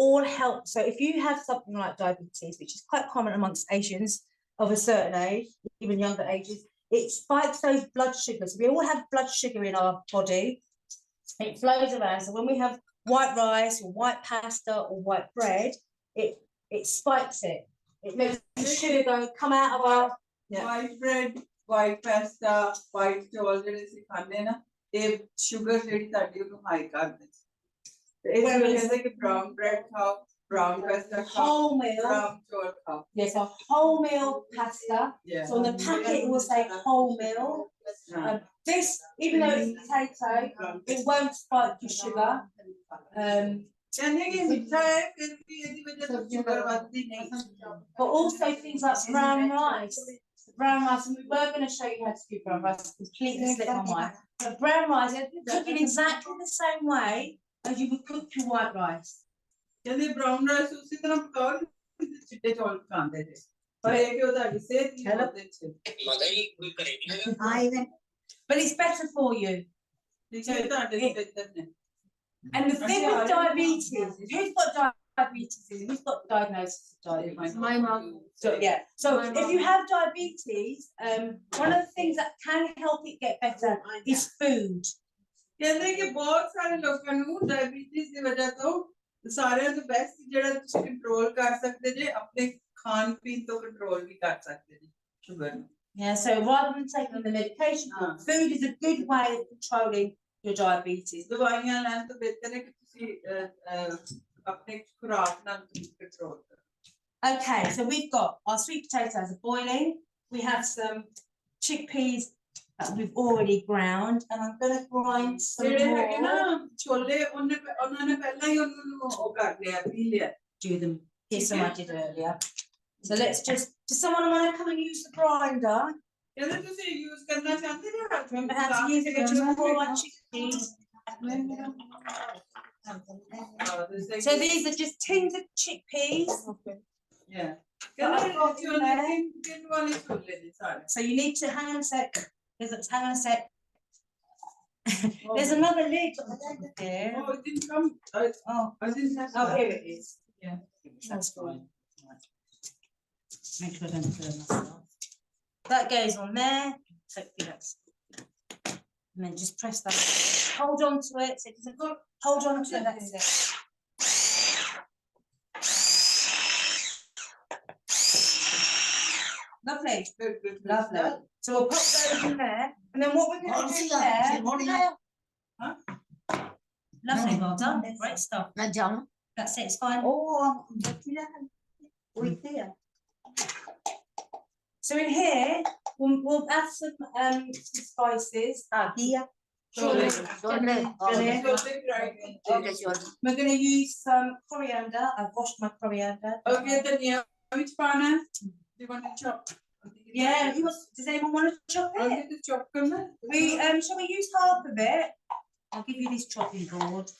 all help. So if you have something like diabetes, which is quite common amongst Asians of a certain age, even younger ages, it spikes those blood sugars. We all have blood sugar in our body. It flows around. So when we have white rice or white pasta or white bread, it spikes it. It makes the sugar come out of our white bread, white pasta, white ਚੌਲ ਜਿਹੜੇ ਅਸੀਂ ਖਾਂਦੇ ਨਾ ਇਹ sugar ਜਿਹੜੀ ਤੁਹਾਡੀ ਉਹਨੂੰ high ਕਰ ਦਿੰਦੇ. ਇਸ ਲਈ ਕਹਿੰਦੇ ਕਿ brown bread ਖਾਓ, brown pasta ਖਾਓ, whole meal. brown ਚੌਲ ਖਾਓ. Yes, a whole meal pasta. Yeah. So on the packet it will say whole meal. This, even though it's potato, it won't spike your sugar. ਕਹਿੰਦੇ ਕਿ ਮਿੱਠਾ ਹੈ ਫਿਰ ਵੀ ਇਹਦੀ ਵਜ੍ਹਾ ਤੋਂ ਸ਼ੂਗਰ ਵੱਧਦੀ ਨਹੀਂ. But also things like brown rice. Brown rice, and we were going to show you how to do brown rice. Completely slipped my mind. But brown rice, cook it exactly the same way as you would cook your white rice. ਕਹਿੰਦੇ brown rice ਉਸੇ ਤਰ੍ਹਾਂ ਪਕਾਓ ਜਿਵੇਂ ਚਿੱਟੇ ਚੌਲ ਖਾਂਦੇ ਨੇ. ਪਰ ਇਹ ਕਿ ਉਹ ਤੁਹਾਡੀ ਸਿਹਤ ਲਈ ਬਹੁਤ ਅੱਛੇ. But it's better for you. ਤੁਹਾਡੇ ਲਈ ਬਿਹਤਰ ਨੇ. And the thing with diabetes, who's got diabetes? Who's got diagnosis of diabetes? My mom. So if you have diabetes, one of the things that can help it get better is food. ਕਹਿੰਦੇ ਕਿ ਬਹੁਤ ਸਾਰੇ ਲੋਕਾਂ ਨੂੰ diabetes ਦੀ ਵਜ੍ਹਾ ਤੋਂ ਸਾਰਿਆਂ ਤੋਂ ਬੈਸਟ ਜਿਹੜਾ ਤੁਸੀਂ ਕੰਟਰੋਲ ਕਰ ਸਕਦੇ ਜੇ ਆਪਣੇ ਖਾਣ ਪੀਣ ਤੋਂ ਕੰਟਰੋਲ ਵੀ ਕਰ ਸਕਦੇ ਜੇ ਸ਼ੂਗਰ ਨੂੰ. Yeah, so rather than taking the medication, food is a good way of controlling your diabetes. ਦਵਾਈਆਂ ਲੈਣ ਤੋਂ ਬਿਹਤਰ ਹੈ ਕਿ ਤੁਸੀਂ ਆਪਣੇ ਖੁਰਾਕ ਨਾਲ ਕੰਟਰੋਲ ਕਰੋ. Okay, so we've got our sweet potatoes are boiling. We have some chickpeas that we've already ground, and I'm going to grind some ਜਿਹੜੇ ਹੈਗੇ ਨਾ more. ਛੋਲੇ ਉਹਨਾਂ ਨੇ ਪਹਿਲਾਂ ਹੀ ਉਹਨਾਂ ਨੂੰ ਉਹ ਕਰ ਲਿਆ ਪੀ ਲਿਆ. Do them. Here's some I did earlier. So let's just. Does someone want to come and use the grinder? ਕਹਿੰਦੇ ਤੁਸੀਂ ਯੂਜ਼ ਕਰਨਾ ਚਾਹੁੰਦੇ ਨੇ ਹੱਥ Remember how to use it to pour our chickpeas? So these are just tins of chickpeas. Yeah. So you need to hang on a sec. Hang on a sec. There's another lid there. Oh, it didn't come. I didn't have. Oh, here it is. Yeah. That's fine. Make sure I don't burn myself. That goes on there. Hopefully that's. And then just press that. Hold on to it. So it doesn't go. Hold on to it. That's it. Lovely. Good. Lovely. So we'll put those in there, and then what we're going to do there. Huh? Lovely, well done. Great stuff. That's it. It's fine. Oh, With here. So in here, we'll add some spices. Here. Chole. We're going to use some coriander. I've washed my coriander. Okay, धनिया which पाना? Do you want to chop? Yeah, does anyone want to chop it? Okay, to chop करना. Shall we use half of it? I'll give you this chopping board.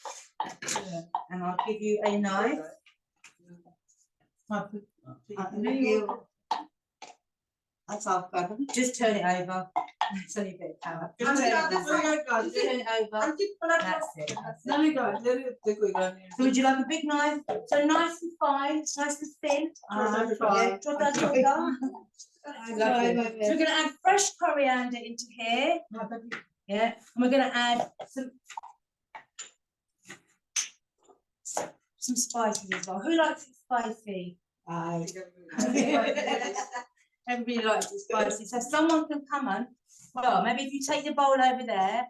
And I'll give you a knife. That's all covered. Just turn it over. It's only a bit of power. Just turn it over. That's it. नहीं गाजर इतने कोई गाने. So would you like a big knife? So nice and fine, nice and thin. Chota. Lovely. So we're going to add fresh coriander into here. Yeah. And we're going to add some spices as well. Who likes it spicy? Everybody likes it spicy. So someone can come on. Well, maybe if you take your bowl over there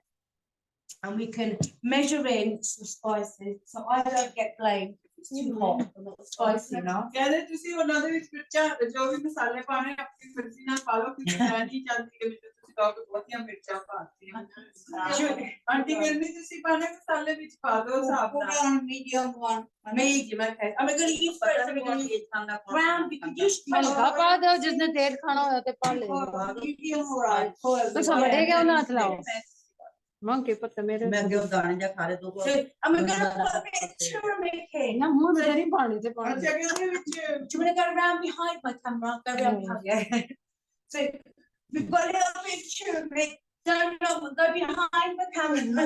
and we can measure in some spices so I don't get blamed if it's too hot or not spicy enough. कहते तुसी ਉਹਨਾਂ ਦੇ ਵਿੱਚ ਮਿਰਚਾਂ ਜੋ ਵੀ ਮਸਾਲੇ ਪਾਣੇ ਆਪਣੀ ਮਰਜ਼ੀ ਨਾਲ ਪਾ ਲਓ ਕਿਉਂਕਿ ਮੈਂ ਨਹੀਂ ਚਾਹਤੀ ਕਿ ਵਿੱਚ ਤੁਸੀਂ ਕਹੋ ਬਹੁਤੀਆਂ ਮਿਰਚਾਂ ਪਾਤੀਆਂ ਆਂਟੀ ਕਹਿੰਦੀ ਤੁਸੀਂ ਪਾਣੇ ਮਸਾਲੇ ਵਿੱਚ ਪਾ ਦਿਓ ਹਿਸਾਬ ਨਾਲ Medium one. Medium, okay. And we're going to use first, so we're going to use brown, because usually ਹਲਕਾ ਪਾ ਦਿਓ ਜਿਸਨੇ ਤੇਜ਼ ਖਾਣਾ ਹੋਇਆ ਤੇ ਪਾ ਲੈ Medium right. ਬਸ ਵੱਡੇ ਗਿਆ ਉਹਨਾਂ ਹੱਥ ਲਾਓ ਮੰਗੇ ਪੱਤੇ ਮੇਰੇ मैं क्यों दाने जा खा रहे दो So, and we're going to put a bit of turmeric in. ਨਾ ਮੂੰਹ ਵਿੱਚ ਨਹੀਂ ਪਾਣੀ ਤੇ ਪਾਣੀ ਅੱਛਾ ਕਹਿੰਦੇ ਵਿੱਚ Do you want to go around behind my camera? Go around behind, yeah. So, we've got a little bit of turmeric. Don't go behind the camera.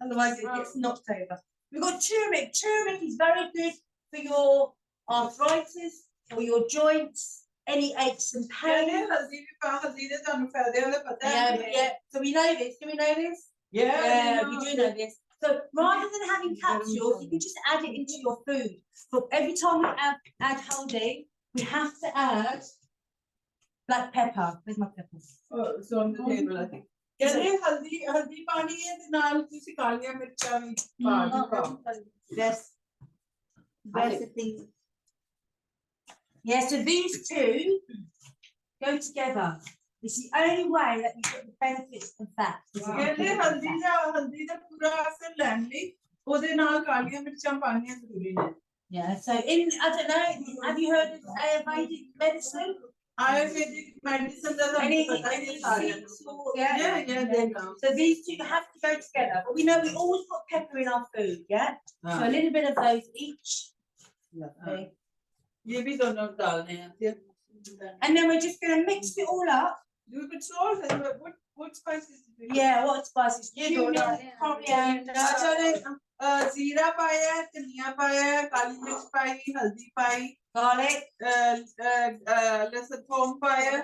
Otherwise it gets knocked over. We've got turmeric. Turmeric is very good for your arthritis, for your joints, any aches and ਕਹਿੰਦੇ pains. ਹਲਦੀ ਵੀ ਪਾ ਹਲਦੀ ਦੇ ਤੁਹਾਨੂੰ ਫਾਇਦੇ ਉਹਦੇ ਪਤਾ ਹੈ Yeah. So we know this. Do we know this? Yeah, we do know this. So rather than having capsules, you can just add it into your food. So every time we add haldi, we have to add black pepper. Where's my pepper? So on the table I think ਕਹਿੰਦੇ ਹਲਦੀ ਪਾਣੀ ਹੈ ਤੇ ਨਾਲ ਤੁਸੀਂ ਕਾਲੀਆਂ ਮਿਰਚਾਂ ਵੀ ਪਾ ਦਿਓ That's the thing. Yeah, so these two go together. It's the only way that you get the benefits of that. ਕਹਿੰਦੇ ਹਲਦੀ ਦਾ ਪੂਰਾ ਅਸਰ ਲੈਣ ਲਈ ਉਹਦੇ ਨਾਲ ਕਾਲੀਆਂ ਮਿਰਚਾਂ ਪਾਣੀਆਂ ਜ਼ਰੂਰੀ ਨੇ Yeah, so I don't know, have you heard of Ayurvedic medicine? Ayurvedic medicine the Any ਪਤਾ ਹੀ ਨਹੀਂ ਸਾਰਿਆਂ ਨੂੰ yeah. So these two have to go together. But we know we always put pepper in our food, yeah? So a little bit of those each. Okay. ਇਹ ਵੀ ਦੋਨੋਂ ਡਾਲਨੇ ਆ And then we're just going to mix it all up. Do you put salt and what spices do you Yeah, what spices? ये दो Cumin, डालने हैं। coriander. अच्छा ने जीरा पाया धनिया पाया काली मिर्च पाई हल्दी पाई Garlic. लहसुन थोम पाया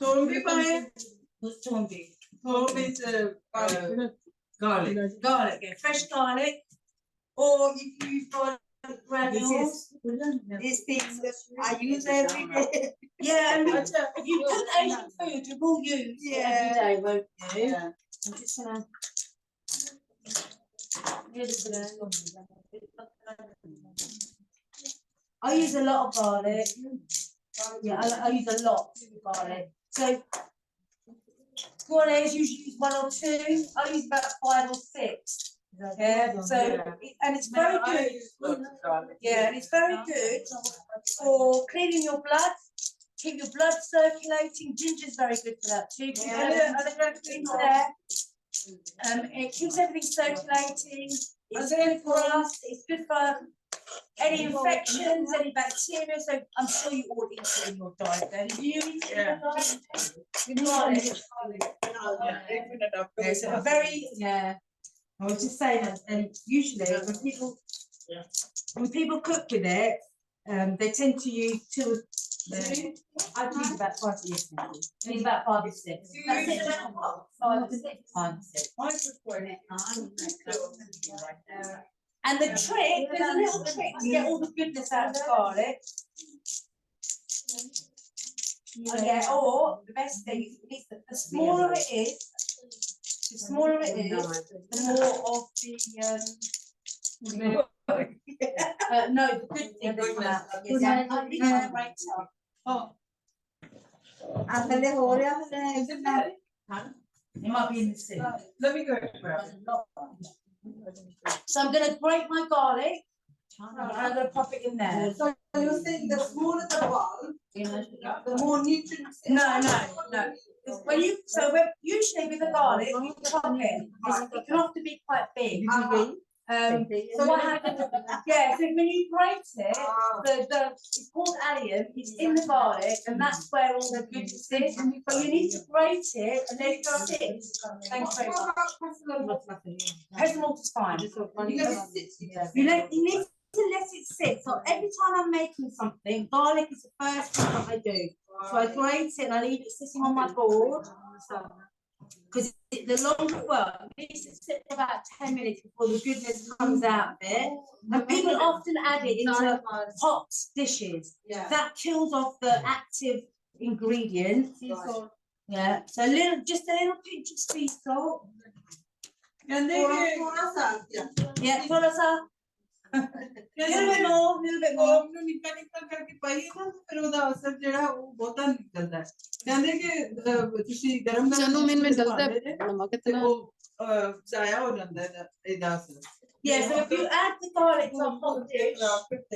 थोम भी पाया What's Tornby? थोम is Garlic. Garlic, yeah. Fresh garlic. Or if you've got granules. These things I use every day. Yeah, and if you cook Asian food, you will use it every day, won't you? Yeah. I'm just gonna. I use a lot of garlic. Yeah, I use a lot of garlic. So, Guanes usually use 1 or 2. I use about 5 or 6. Yeah, so and it's very good. Yeah, and it's very good for cleaning your blood, keep your blood circulating. Ginger is very good for that too. It keeps everything circulating. It's good for us. It's good for any infections, any bacteria. So I'm sure you all eat it in your diet. Then do you eat it in your diet? Yeah, so a very I was just saying that, and usually when people cook with it, they tend to use 2. I've used about 5 or 6. I use about 5 or 6. That's it. 5 or 6. 5 or 6. And the trick, there's a little trick to get all the goodness out of the garlic. Yeah, or the best thing is that the smaller it is, the more of the No, the good thing is that. Oh, It might be in the soup. let me go grab it. So I'm going to grate my garlic. And I'm going to pop it in there. So you're saying the smaller the ball, the more nutrients. No. When usually with the garlic, you chop it. It can often be quite big. So what happens? Yeah. So when you grate it, it's called allium. It's in the garlic, and that's where all the goodness is. But you need to grate it and let it sit. Thanks very much. Pestle mortar's fine. You need to let it sit. So every time I'm making something, garlic is the first thing that I do. So I grate it and I leave it sitting on my board. Because the longer it needs to sit for about 10 minutes before the goodness comes out of it. And people often add it into hot dishes. That kills off the active ingredients. Yeah. So just a little pinch of sea salt. And then Yeah, थोड़ा सा. A little bit more. ਉਹਨੂੰ ਨਿੱਕਾ ਕਰਕੇ ਪਾਈਏ ਨਾ ਫਿਰ ਉਹਦਾ ਅਸਰ ਜਿਹੜਾ ਉਹ ਬਹੁਤਾ ਨਿਕਲਦਾ ਹੈ ਕਹਿੰਦੇ ਕਿ ਤੁਸੀਂ ਗਰਮ ਚਲੋ ਮੈਨੂੰ ਮਿਲਦਾ ਨਮਕ ਤੇ ਉਹ ਜ਼ਾਇਆ ਹੋ ਜਾਂਦਾ ਹੈ ਇਹਦਾ ਅਸਰ Yeah, so if you add the garlic to a hot dish,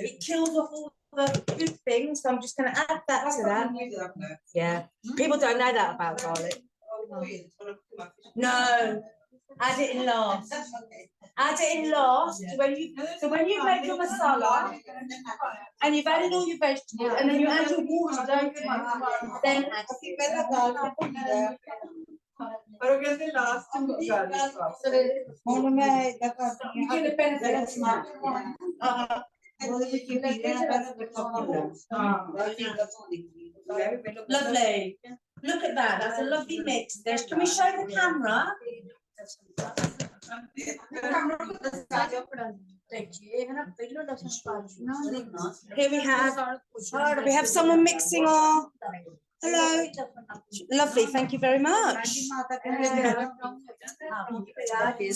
it kills off all the good things. So I'm just going to add that to that. Yeah, people don't know that about garlic. No, add it in last. Add it in last. So when you make your masala and you've added all your vegetables and then you add your water, don't you? Then add it. ਪਰ ਉਹ ਕਹਿੰਦੇ last ਨੂੰ garlic ਹੁਣ ਮੈਂ ਇਦਾਂ You ਕਰਦੀ get the benefit. ਉਹਦੇ ਵਿੱਚ ਪੀ ਲੈਣਾ ਪਹਿਲਾਂ ਬੱਚਾ Lovely. Look at that. That's a lovely mix. Can we show the camera? Here we have someone mixing our. Hello. Lovely. Thank you very much.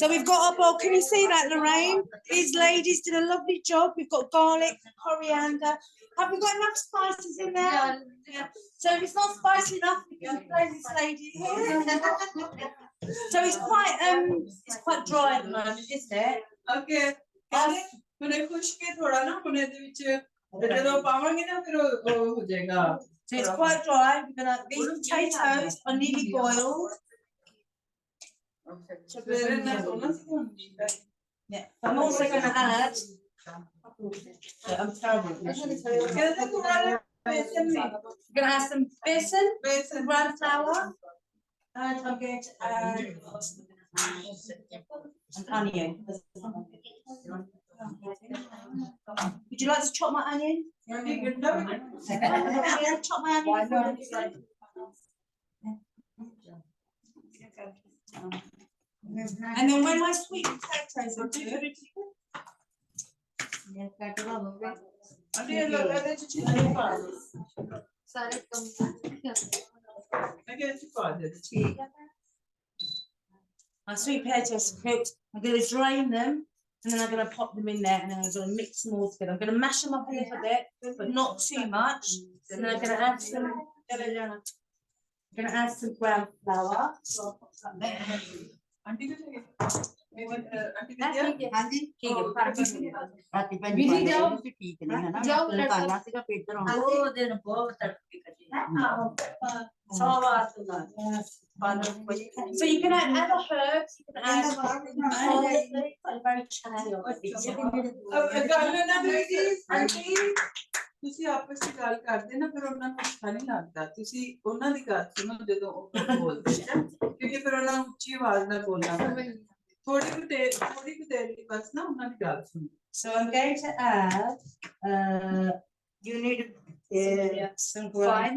So we've got our bowl. Can you see that, Lorraine? These ladies did a lovely job. We've got garlic, coriander. Have we got enough spices in there? Yeah. So if it's not spicy enough, we can play this lady here. So it's quite dry at the moment, isn't it? Okay. ਹੁਣੇ ਖੁਸ਼ਕ ਕੇ ਥੋੜਾ ਨਾ ਹੁਣੇ ਦੇ ਵਿੱਚ ਜਦੋਂ ਪਾਵਾਂਗੇ ਨਾ ਫਿਰ ਉਹ ਹੋ ਜਾਏਗਾ. So it's quite dry. These potatoes are nearly boiled. Yeah. I'm also going to add. I'm terrible. I'm going to add some besan, ground flour, and I'm going to add an onion. Would you like to chop my onion? Chop my onion. And then when my sweet potatoes are good, my sweet potatoes are cooked. I'm going to drain them. And then I'm going to pop them in there and then I'm going to mix them all together. I'm going to mash them up a little bit, but not too much. And then I'm going to add some ground flour. So you can add other herbs, you can add very chatty. ਤੁਸੀਂ ਆਪਸ ਵਿੱਚ ਗੱਲ ਕਰਦੇ ਨਾ ਫਿਰ ਉਹਨਾਂ ਨੂੰ ਅੱਛਾ ਨਹੀਂ ਲੱਗਦਾ ਤੁਸੀਂ ਉਹਨਾਂ ਦੀ ਗੱਲ ਸੁਣੋ ਜਦੋਂ ਉਹ ਬੋਲਦੇ ਨੇ ਕਿਉਂਕਿ ਫਿਰ ਉਹਨਾਂ ਨੂੰ ਉੱਚੀ ਆਵਾਜ਼ ਨਾਲ ਬੋਲਣਾ ਥੋੜੀ ਕੁ ਦੇਰ ਲਈ ਬਸ ਨਾ ਉਹਨਾਂ ਦੀ ਗੱਲ ਸੁਣੋ. So I'm going to add you need some fine.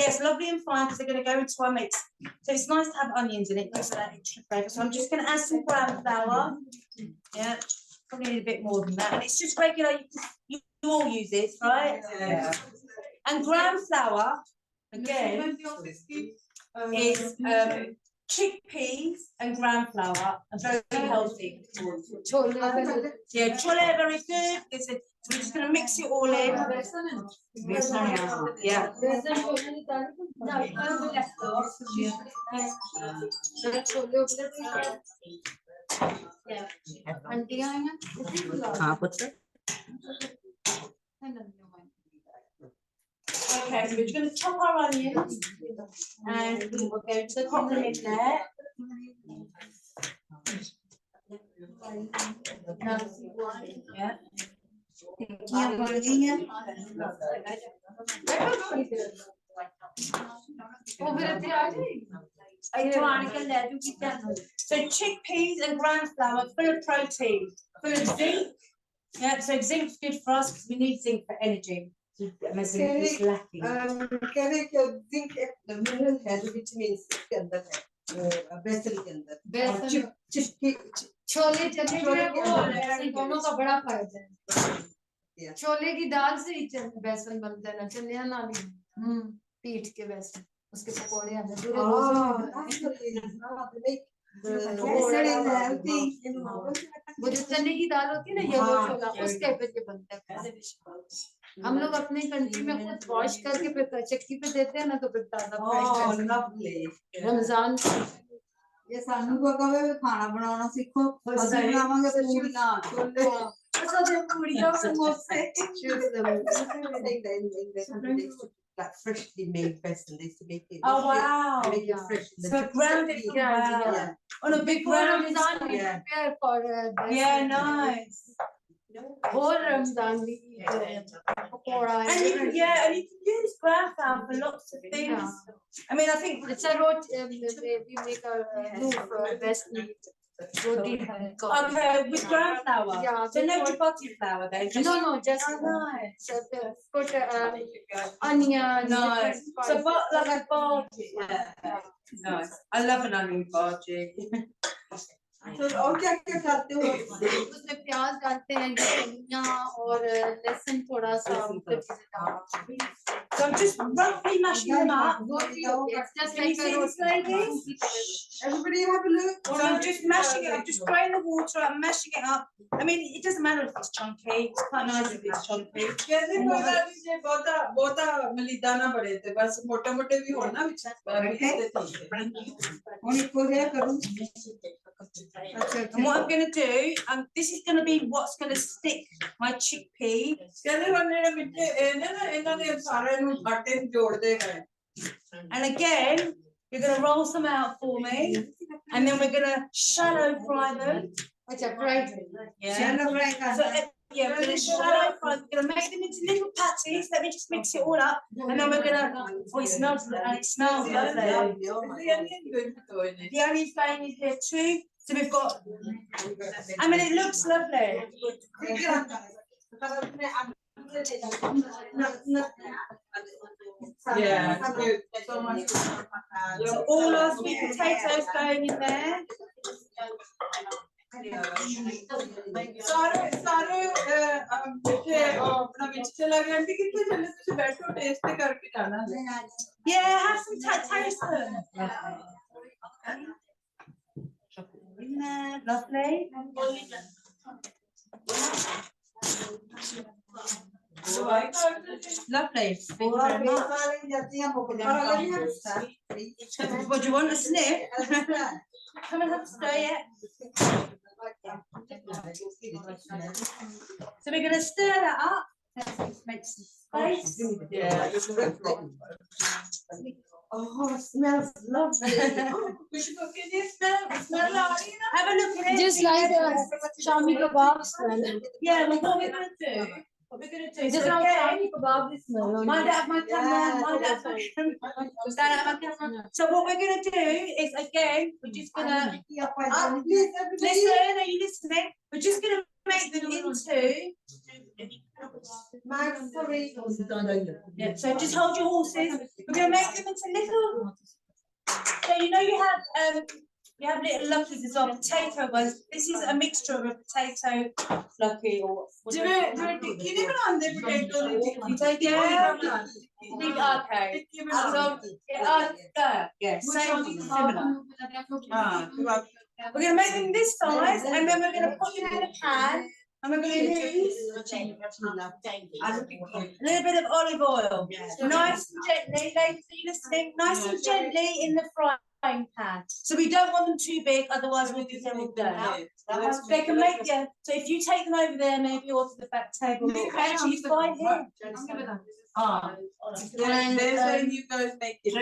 Yes, lovely and fine because they're going to go into our mix. So it's nice to have onions in it, gives that extra flavour. So I'm just going to add some ground flour. Yeah, probably need a bit more than that. And it's just regular. You all use this, right? Yeah. And ground flour again is chickpeas and gram flour are very healthy. Chole. Yeah, chole are very good. So we're just going to mix it all in. Yeah. आंटियां हैं हाँ पुत्र. Okay, so we're going to chop our onions and we're going to pop them in there. Yeah. So chickpeas and gram flour full of protein, full of zinc. Yeah, so zinc's good for us because we need zinc for energy. It's lacking. zinc mineral है जो vitamins के अंदर है basal के अंदर छोले चने जो है वो दोनों का बड़ा फायदा है छोले की दाल से ही बेसन बनता है ना चने ना पीट के बेसन उसके पकौड़े आते हैं वो जो चने की दाल होती है ना ये वो छोला उस टाइप के बनता है हम लोग अपने कंट्री में खुद वॉश करके फिर चक्की पे देते हैं ना तो फिर ताजा रमजान ये सानू को कहे खाना बनाना सीखो ਅਸੀਂ ਬਣਾਵਾਂਗੇ ਪੂਰੀਆਂ ਛੋਲੇ ਅੱਛਾ ਤੇ ਪੂਰੀਆਂ ਸਮੋਸੇ like freshly made besan they used to make it Oh wow. make it fresh So ground it on a big ground. prepare for Yeah, nice. whole Ramadan we eat pakora And you can use gram flour for lots of things. I mean, I think it's a roti we make a best roti okay with gram flour. Yeah, So no chapati flour then. no just nice. put onion Nice. So like a bhaji. Nice. I love an onion bhaji. so और क्या क्या डालते हो उसमें प्याज डालते हैं धनिया और लहसुन थोड़ा सा So I'm just roughly mashing them up. it's just like a roti. everybody have a look So I'm just mashing it. I'm just spraying the water. I'm mashing it up. I mean, it doesn't matter if it's chunky. It's quite nice if it's chunky. कहते बोला मुझे बहुत मलिदा ना पड़े थे बस मोटे मोटे भी हो ना ਹੁਣ ਇੱਕੋ ਜਿਹਾ ਕਰੂੰ And what I'm going to do, this is going to be what's going to stick my chickpea. कहते होने मिट्टे इन्होंने सारे नु आटे जोड़ दे गए And again, you're going to roll some out for me, and then we're going to shallow fry them. अच्छा fried Yeah. Shallow fry So, yeah, we're going to shallow fry. We're going to make them into little patties. Let me just mix it all up, and then we're going to. Oh, it smells lovely. The onion flame is here too. So we've got. I mean, it looks lovely. yeah so much So all our sweet potatoes going in there. सारे मिट्टे अपना मिर्च चला गया aunty कितने चले तुझे बैठो test करके जाना Yeah, have some taste them. In there, lovely. Lovely. Thank you very much. What do you want, a sniff? Come and have a stir, yeah. So we're going to stir that up. Let's make some space. oh it smells lovely खुशबू के लिए smell आ रही है ना Have a look at it. just like shami kebab smell Yeah, well, what we're going to do. What we're going to do is just like again, shami kebab smell mind out of my camera, mind out of my camera. Stand out of my camera. So what we're going to do is again, we're just going to listen. Are you listening? We're just going to make them into. Yeah. So just hold your horses. We're going to make them into little. So you know you have We have little luckies as well, potato ones. This is a mixture of a potato lucky or ਜਿਵੇਂ ਜਿਵੇਂ ਟਿੱਕੀ ਨਹੀਂ ਬਣਾਉਂਦੇ potato ਦੀ ਟਿੱਕੀ So yeah, ਟਿੱਕੀ big okay. ਬਣਾਉਂਦੇ Yeah, same similar. ਹਾਂ We're gonna make them this size, and then we're gonna put them in a pan, and we're gonna use a little bit of olive oil, nice and gently. Ladies, are you listening? Nice and gently in the frying pan. So we don't want them too big, otherwise we'll do them all day. They can make, yeah. So if you take them over there, maybe or to the back table. Actually, it's fine here. and there's where you guys make it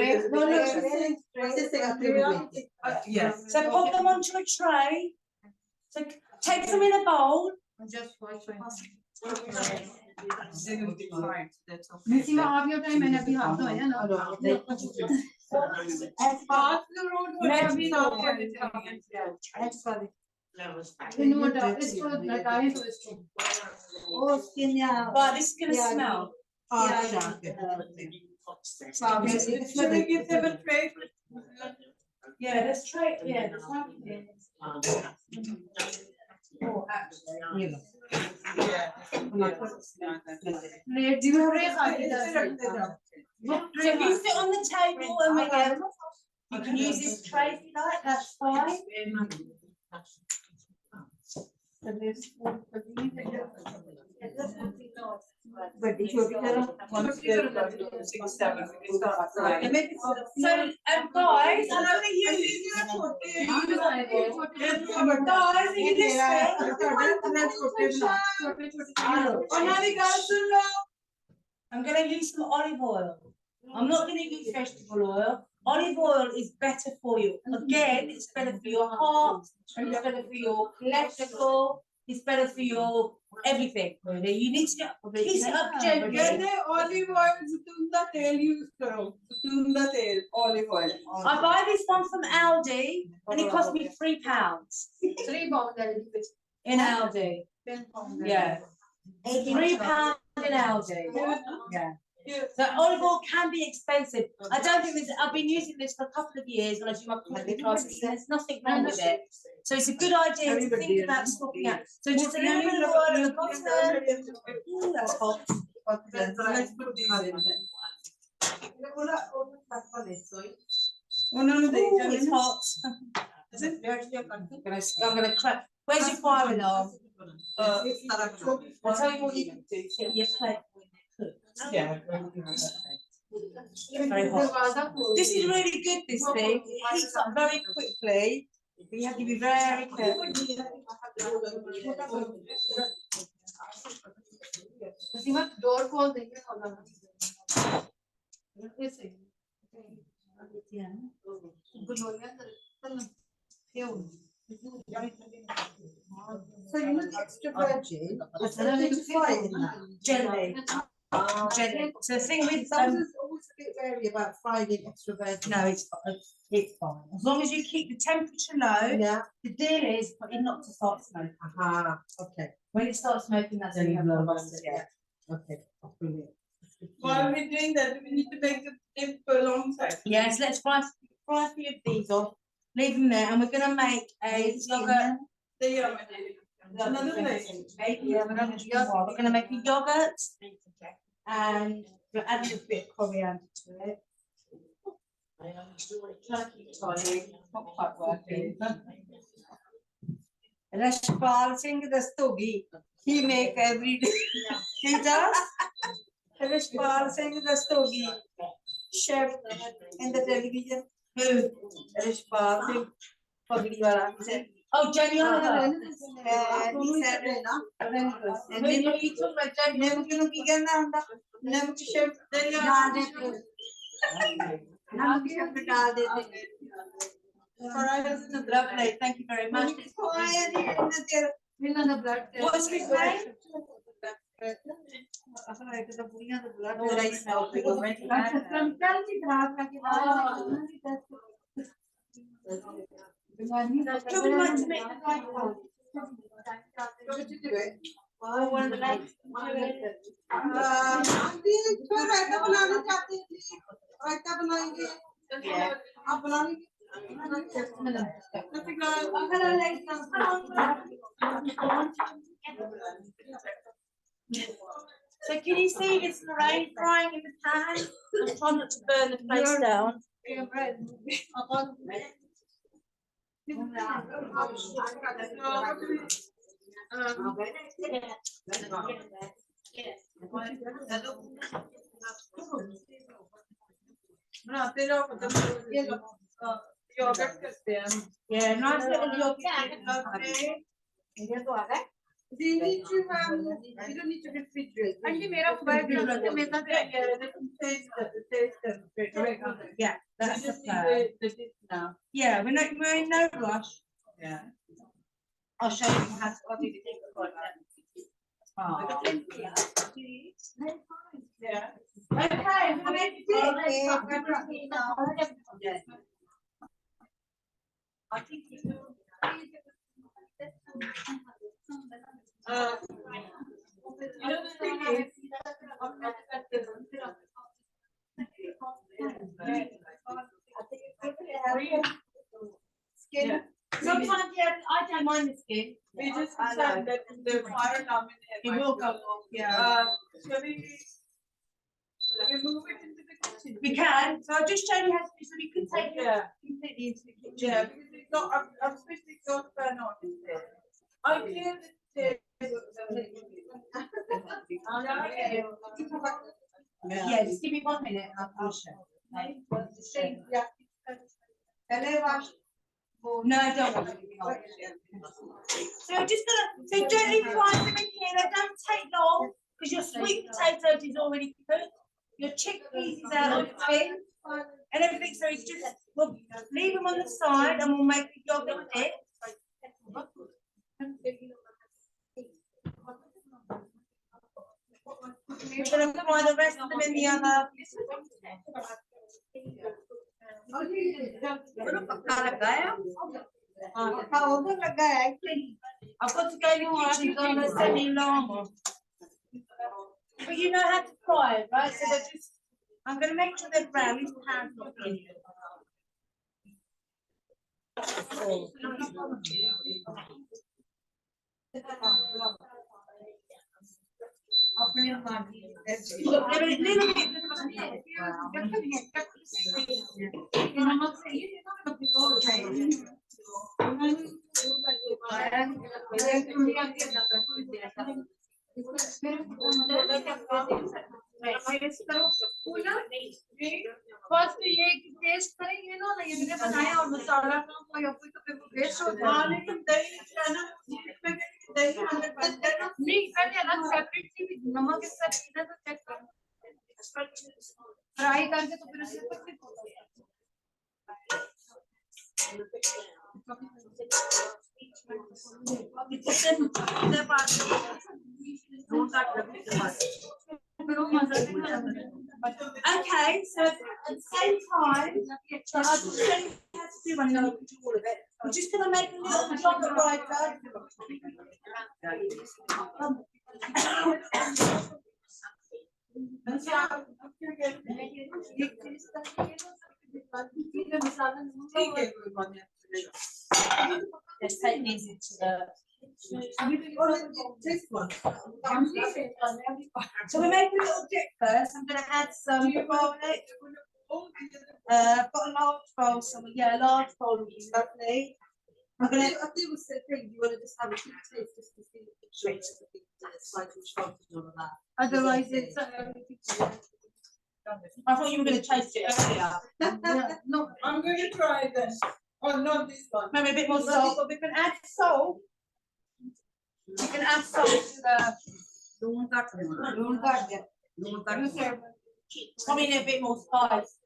yes So pop them onto a tray. So take them in a bowl. मिसी में आप यो time मैंने अभी हाथ धोया ना पास the road मैं अभी साफ कर देती हूँ इन्हों डा इसको लगाए तो इसको Oh, skin, yeah. But this is gonna smell. should we give them a tray Yeah, let's try it. Yeah, let's have it. Oh, actually. Plate दी में रे खाली So if you sit on the table and we get, you can use this tray if you like, that's fine. Badi choti karo. 1 6 7 So, guys, I'm gonna use guys, are you listening? I'm gonna use some olive oil. I'm not gonna use vegetable oil. Olive oil is better for you. Again, it's better for your heart, it's better for your cholesterol, it's better for your everything. Really, you need to piece it up gently. कहते olive oil ज़ैतून का तेल use करो ज़ैतून का तेल olive oil I buy this one from Aldi and it cost me £3 3 pound in Aldi. Yeah, £3 in Aldi. Yeah. So olive oil can be expensive. I don't think there's. I've been using this for a couple of years when I do my cooking classes. And there's nothing wrong with it. So it's a good idea to think about swapping out. So just a little bit of oil at the bottom. Ooh, that's hot. let's put these in ਉਹਨਾਂ ਨੂੰ ਦੇਖ Ooh, ਜਾਂਦੇ it's ਨੇ hot. I'm gonna crack. Where's your fire alarm? I'll tell you what you can do. Get your plate. yeah Very hot. This is really good, this thing. It heats up very quickly. But you have to be very careful. Door खोल देंगे खाना ऐसे गुलोरिया So you know the extra virgin, but then you fry it in that. Gently. Gently. So the thing with Some is always a bit wary about frying in extra virgin. no, it's fine. As long as you keep the temperature low. Yeah. The deal is for it not to start smoking. Aha. Okay. When it starts smoking, that's when you have to yeah. Okay. Brilliant. while we're doing that we need to make the dip alongside Yes, let's fry a few of these off. Leave them there, and we're gonna make a yogurt. another way Yeah, we're gonna make a yogurt, and we'll add a little bit of coriander to it. Try to keep it tidy. Not quite working. Rashpal Singh Rastogi. He make every day. He does. Rashpal Singh Rastogi, chef in the television. Who? Rashpal Singh Pagdi wala. He said, Oh, Jenny Oliver. he said, Nemuk nu ki karna hunda? Nemuk chef dal dete. Nemuk chef dal dete. Lovely, thank you very much. इन्होंने blood What's his name? Would you like to make the right one? Oh, one of the next. रायता बनाना चाहते हैं रायता बनाएंगे आप बना लीजिए So can you see it's Lorraine frying in the pan? I'm trying not to burn the place down. बनाते जाओ मतलब ये योगर्ट करते हैं हम Yeah, nice little yogurt. Do you need to you don't need to refrigerate. Aunty मेरा mobile भी लगा के मेरा Yeah, that's We just the need the dish now. Yeah, we're in no rush. Yeah. I'll show you how to do the thing. Yeah. Okay, we'll make it. You know the thing is, Skin. Sometimes, yeah, I don't mind the skin. we just said that the fire alarm It will go off, yeah. Shall we move it into the kitchen? We can, so I'll just show you how to do, so we can take it Yeah. completely into the kitchen. Yeah, because it's not, I'm supposed to go burn on it. I clear the Yeah, just give me 1 minute and I'll show you. No, don't want So just gonna, so gently fry them in here, they don't take long, because your sweet potatoes is already cooked, your chickpeas is out of the tin, and everything, so it's just, we'll leave them on the side and we'll make the yogurt dip. We're gonna fry the rest of them in the other. I've got to go in the kitchen because I'm gonna send you long. But you know how to fry it, right? So they're just, I'm gonna make sure they're brown. These pans not in. Look, they're a little bit. First ये test करेंगे ना ये मैंने बनाया और मसाला ना कोई कोई तो फिर वेस्ट हो जाए लेकिन दही ना दही हमें बनते ना नहीं पहले अलग सेपरेट सी भी नमक के साथ सीधा तो चेक कर फ्राई करके तो फिर उसके ऊपर फिर Okay, so at the same time, so I'll just show you how to do one and then we can do all of it. We're just going to make a little yogurt writer. Let's take these into the. So we make a little dip first. I'm going to add some garlic. I've got a large bowl, so yeah, a large bowl would be lovely. I'm going to. I think was the thing, you want to just have a quick taste just to see the shapes of the slightly shrunk and all of that. otherwise it's I thought you were going to taste it earlier. no I'm going to try this. Oh, not this one. Maybe a bit more salt, but we can add salt. We can add salt to the. Probably need a bit more spice.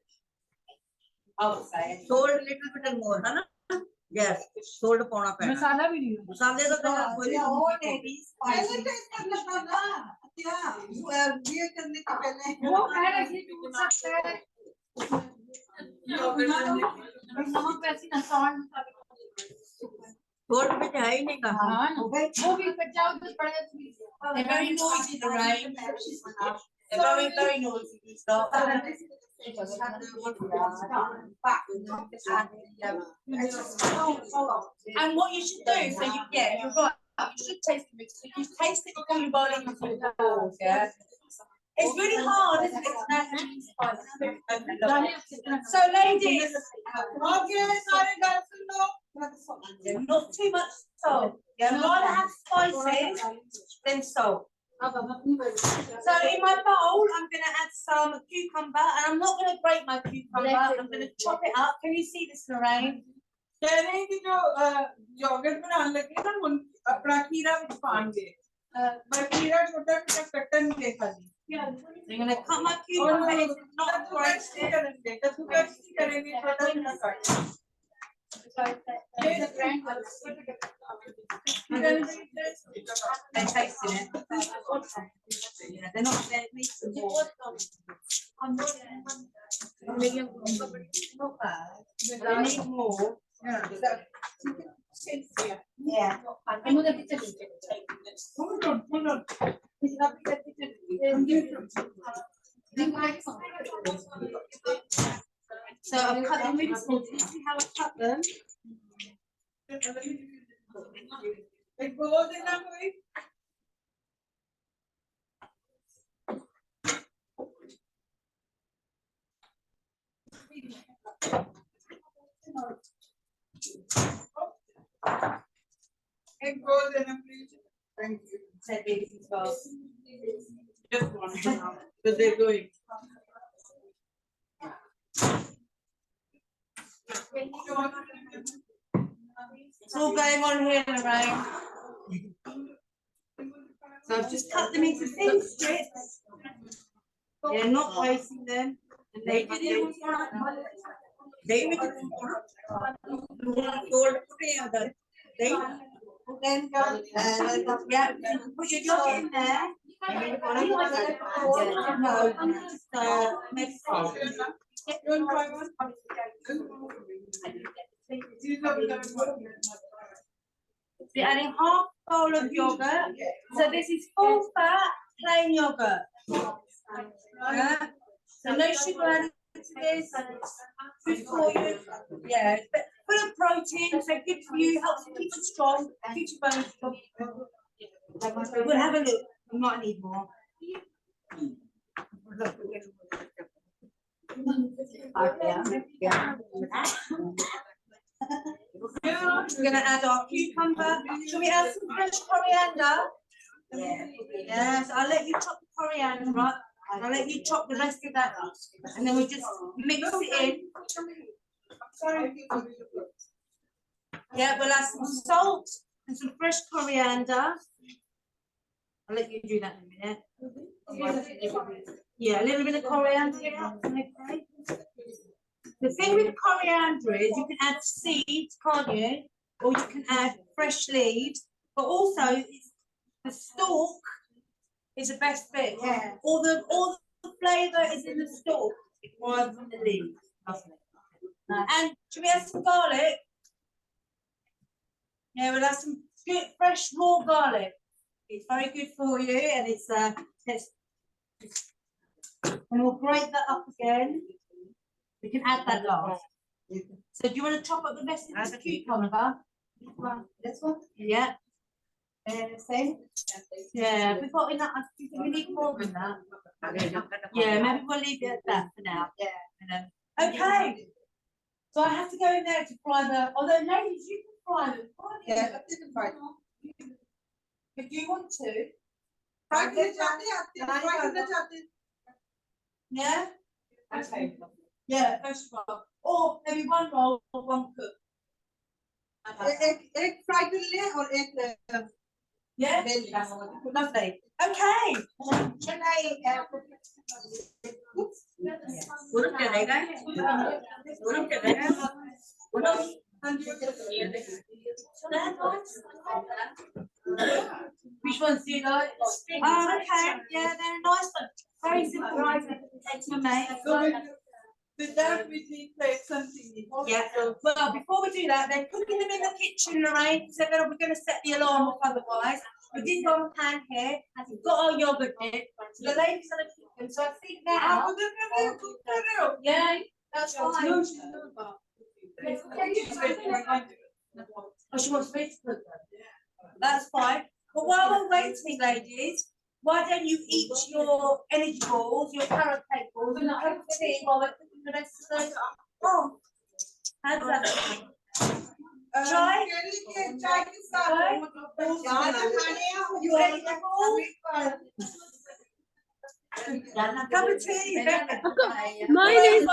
I would say. Salt a little bit and more, huh? Yes, salt pauna paina. मसाला भी नहीं मसाले तो कोई ये करने के पहले वो है ऐसे टूट सकता है नमक वैसे ना सॉल्ट salt में है ही नहीं कहा हाँ वो भी कच्चा उधर पड़ेगा They're very noisy, the rain. They're very, very noisy. These dogs. And what you should do, so you're right, you should taste the mix. So you taste it before you boil it into the balls, yeah? It's really hard, isn't it? So, ladies, Okay, सारे girls सुनो. not too much salt. Yeah, rather have spices than salt. So in my bowl, I'm going to add some cucumber, and I'm not going to grate my cucumber. I'm going to chop it up. Can you see this, Lorraine? कह रहे हैं कि जो yogurt बनाने लगे ना उन अपना खीरा भी पाएंगे. पर खीरा छोटा छोटा कटन के खाली. I'm going to cut my cucumber into not कद्दूकस करेंगे छोटा छोटा काट. They're tasting it. Yeah, they're not there. Need some more. Not bad. But I need more. Yeah. Hold on. So I've cut them really small. Do you see how I cut them? एक बोल देना कोई. एक बोल देना please. Thank you. Said these as well. Just one, but they're going. It's all going on here, Lorraine. So I've just cut them into thin strips. Yeah, not wasting them. And they then yeah, put your yogurt in there. We're adding half bowl of yogurt. So this is full fat, plain yogurt. Yeah. So no sugar added to this. Good for you. Yeah, but full of protein, so good for you, helps you keep you strong, keeps your bones strong. We'll have a look. We might need more. We're going to add our cucumber. Shall we add some fresh coriander? Yes, I'll let you chop the coriander up. I'll let you chop the rest of that up. And then we just mix it in. Yeah, we'll add some salt and some fresh coriander. I'll let you do that in a minute. Yeah, a little bit of coriander. Okay. The thing with coriander is you can add seeds, can't you? Or you can add fresh leaves. But also, the stalk is the best bit. Yeah. All the flavour is in the stalk rather than the leaves. And should we add some garlic? Yeah, we'll add some good fresh raw garlic. It's very good for you, and and we'll grate that up again. We can add that last. So do you want to chop up the rest of this cucumber? This one? Yeah. Same? Yeah, we've got enough. I think we need more than that. Yeah, maybe we'll leave it at that for now. Yeah. Okay. So I have to go in there to fry although ladies, you can fry them. Yeah, I didn't fry. If you want to. Fry करना चाहते हैं. Yeah? Okay. Yeah, first roll. Or maybe one roll or one cook. एक fry कर ले और एक Yeah? Lovely. Okay. Can I Which ones do you like? Oh, okay. Yeah, they're nice, but very simple. Take to make. With that, we need like something. Yeah. Well, before we do that, they're cooking them in the kitchen, Lorraine, because we're going to set the alarm off otherwise. We did go on pan here, and we've got our yogurt here. So the ladies are going to cook them. So I think now. Yeah, that's fine. Oh, she wants me to cook them. That's fine. But while we're waiting, ladies, why don't you eat your energy balls, your carrot cake balls, and a cup of tea while we're cooking the rest of those? Oh, how's that? Try. You energy balls? Cup of tea. Mine is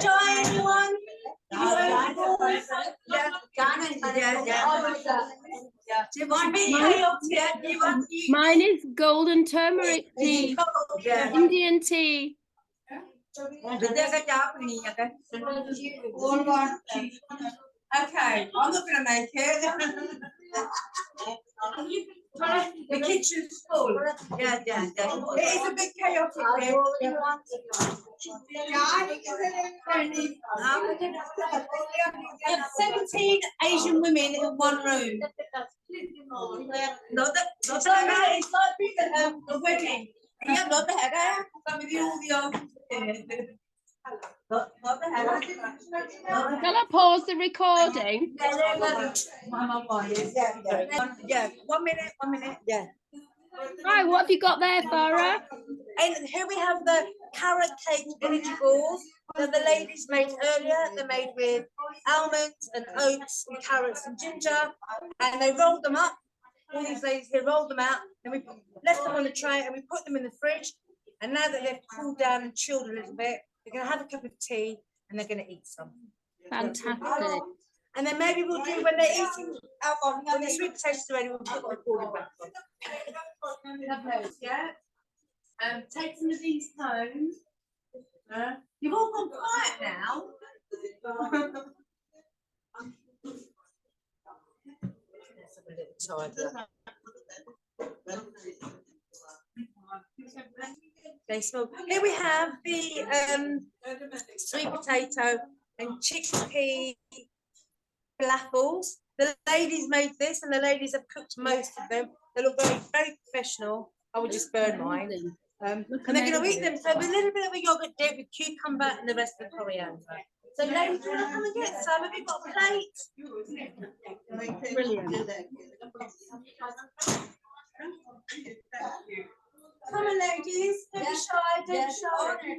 Try anyone? mine is golden turmeric tea, Indian tea. Okay, I'm not gonna make it. The kitchen's full. Yeah. It is a bit chaotic here. 17 Asian women in one room. It's like a wedding. Some of the Shall I pause the recording? Yeah, 1 minute. Yeah. Right, what have you got there, Farah? And here we have the carrot cake energy balls that the ladies made earlier. They're made with almonds and oats and carrots and ginger, and they rolled them up. All these ladies here rolled them out, and we left them on the tray, and we put them in the fridge. And now that they've cooled down and chilled a little bit, they're going to have a cup of tea and they're going to eat some. Fantastic. And then maybe we'll do, when they're eating when the sweet potatoes are ready, we'll put the recording back on. Yeah. Take some of these cones. You've all gone quiet now. Let's have a little tidy. They smell. Here we have the sweet potato and chickpea falafels. The ladies made this, and the ladies have cooked most of them. They look very professional. I would just burn mine. And they're going to eat them. So with a little bit of a yogurt dip with cucumber and the rest of the coriander. So ladies, do you want to come and get some? Have you got a plate? Brilliant. Come on, ladies. Don't be shy. Don't be shy.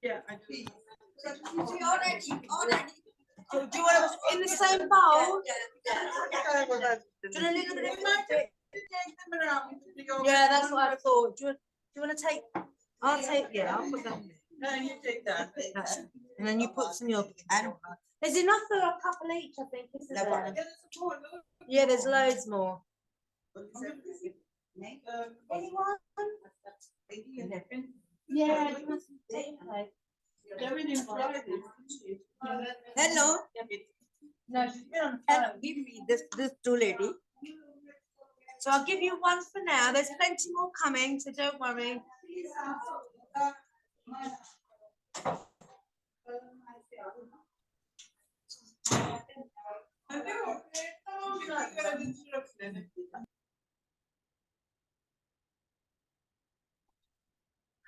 Yeah, I do. Do you want to in the same bowl? Do you want a little bit of magic? Yeah, that's what I thought. Do you want to take? I'll take. Yeah, I'll put that. No, you take that. And then you put some yogurt. There's enough for a couple each, I think, isn't there? Yeah, there's loads more. Anyone? Yeah. Hello. No, she's been on the phone. Give me this two lady. So I'll give you one for now. There's plenty more coming, so don't worry.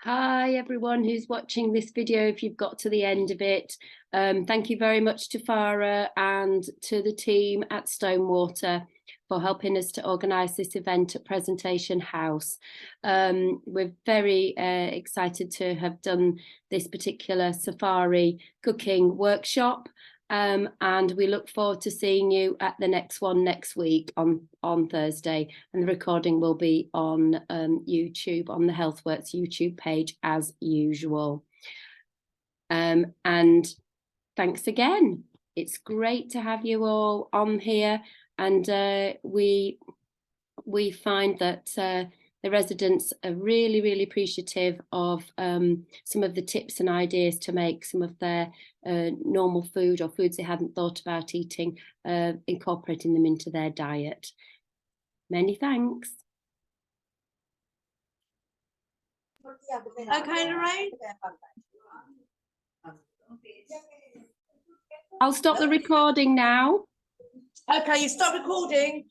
Hi everyone who's watching this video, if you've got to the end of it. Thank you very much to Farah and to the team at Stonewater for helping us to organise this event at Presentation House. We're very excited to have done this particular safari cooking workshop. And we look forward to seeing you at the next one next week on Thursday, and the recording will be on YouTube, on the Healthworks YouTube page as usual. And thanks again. It's great to have you all on here, and we find that the residents are really appreciative of some of the tips and ideas to make some of their normal food or foods they hadn't thought about eating, incorporating them into their diet. Many thanks. Okay, Lorraine? I'll stop the recording now. Okay, you stop recording.